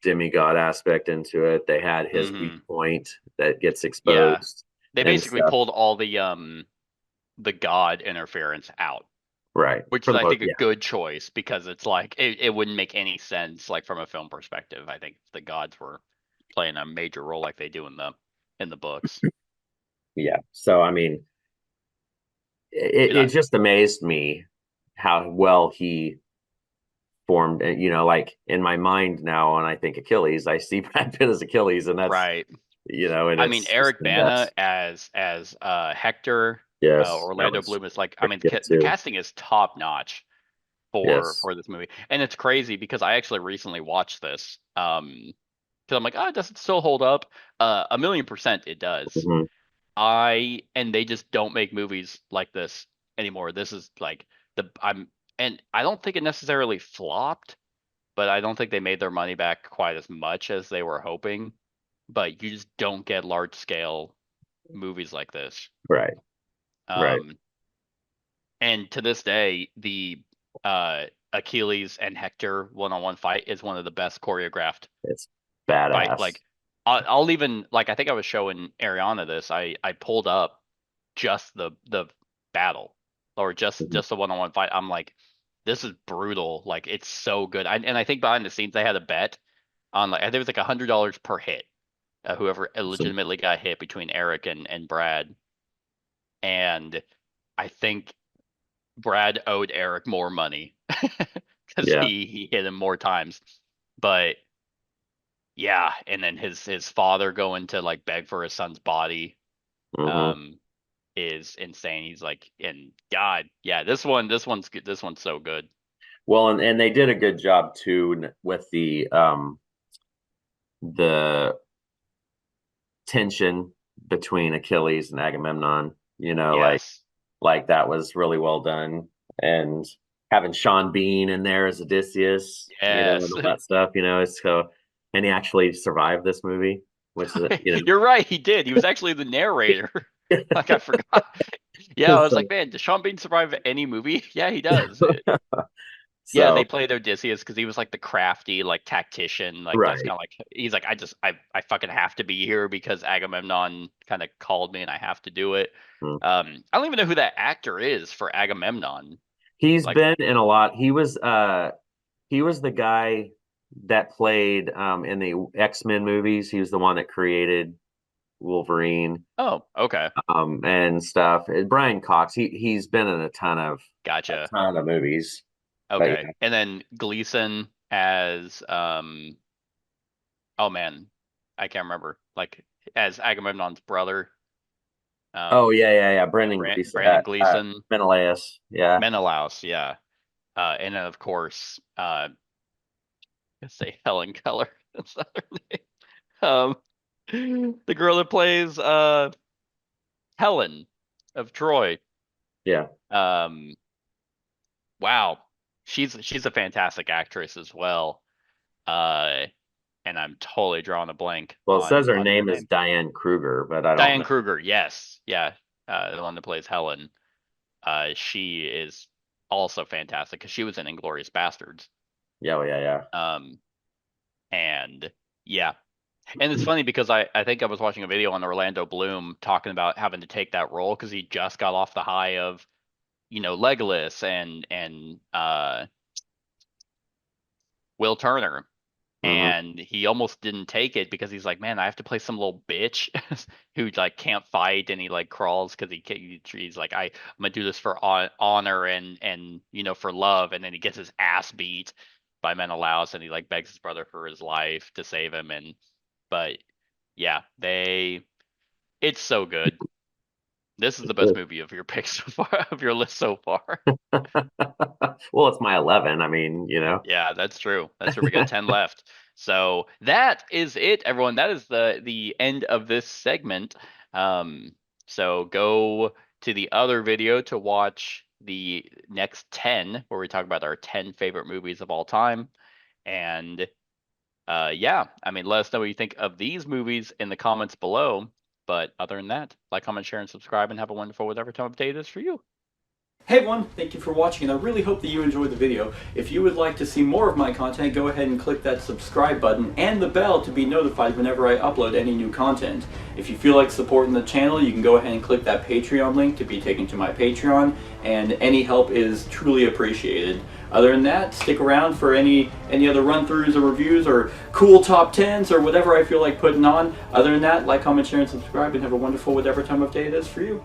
demigod aspect into it. They had his weak Hmm. point that gets Yeah. exposed They and basically stuff. pulled all the God interference out, Right. which For is the I most, think a yeah. good choice because it's like it wouldn't make any sense like from a film perspective. I think if the gods were playing a major role like they do in in the books. Yeah. So I mean, And it just amazed me how well he formed. You know, like in my mind now, when I think Achilles, I see Brad Pitt as Achilles, and that's right. and I mean, it's just Eric the Bana best. as Hector, Yes, that Orlando was Bloom is like, I pretty mean, good the too. casting is top notch Yes. for this movie, and it's crazy because I actually recently watched this, because I'm like, oh, does it still hold up? 1,000,000% it does. Hmm. And they just don't make movies like this anymore. This is like and I don't think it necessarily flopped, but I don't think they made their money back quite as much as they were hoping. But you just don't get large scale movies like this. Right. Right. Um, and to this day, the Achilles and Hector one-on-one fight is one of the best choreographed It's fight. badass. Like, I'll even like I think I was showing Ariana this. I pulled up just the battle or Mhm. just the one-on-one fight. I'm like, this is brutal. Like, it's so good. And I think behind the scenes they had a bet on like I think it was like $100 per hit. Whoever Awesome. legitimately got hit between Eric and Brad. And I think Brad owed Eric more money because Yeah. he hit him more times. But yeah, and then his father going to like beg for his son's body Hmm. um is insane. He's like, and God, yeah, this one's good. This one's so good. Well, and they did a good job too with the tension between Achilles and Agamemnon. You know, Yes. like that was really well done, and having Sean Bean in there as Odysseus, and Yes. all that stuff. It's so, and he actually survived this movie, which is You're right, he did. He was actually the narrator. Like I forgot. Yeah, I was like, so man, does Sean Bean survive any movie? Yeah, he does. Yeah, so they played Odysseus because he was like the crafty, like tactician, like that's right. kind of like he's like I fucking have to be here because Agamemnon kind of called me and I have to do it. Mm. I don't even know who that actor is for Agamemnon. He's Like, been in a lot. He was the guy that played in the X-Men movies. He was the one that created Wolverine oh, okay, and stuff. Brian Cox. He's been in a gotcha. ton of movies. But Okay, yeah. and then Gleason as oh man, I can't remember. Like as Agamemnon's brother, Oh um, yeah, yeah, yeah. Brendan Gleeson, Brandon Gleason, Menelaus. Yeah, Menelaus, yeah. And then of course, let's say Helen Keller. That's not her name. The girl that plays Helen of Troy. yeah. Um, wow, she's a fantastic actress as well. Uh, and I'm totally drawing a blank Well, it says her on her name is name. Diane Kruger, but I don't Diane know. Kruger, yes, yeah, the one that plays Helen. She is also fantastic because she was in Inglorious Bastards. Yeah, oh, yeah, Um, and yeah, and it's funny because I think I was watching a video on Orlando Bloom talking about having to take that role because he just got off the high of Legolas and Will Turner, yeah. Hmm. and he almost didn't take it because he's like, man, I have to play some little bitch who like can't fight and he like crawls because he's like, I'm gonna do this for honor and for love, and then he gets his ass beat by Menelaus and he like begs his brother for his life to save him, and but yeah, it's so good. This is the best movie of your picks so far, of your list so far. Well, it's my 11. I mean, Yeah, that's true. That's true. We got 10 left. So that is it, everyone. That is the end of this segment. Um, so go to the other video to watch the next 10, where we talk about our 10 favorite movies of all time. And yeah, I mean, let us know what you think of these movies in the comments below. But other than that, like, comment, share, and subscribe, and have a wonderful whatever time of day it is for you. Hey everyone, thank you for watching, and I really hope that you enjoyed the video. If you would like to see more of my content, go ahead and click that subscribe button and the bell to be notified whenever I upload any new content. If you feel like supporting the channel, you can go ahead and click that Patreon link to be taken to my Patreon, and any help is truly appreciated. Other than that, stick around for any other run-throughs or reviews or cool top 10s or whatever I feel like putting on. Other than that, like, comment, share, and subscribe, and have a wonderful whatever time of day it is for you.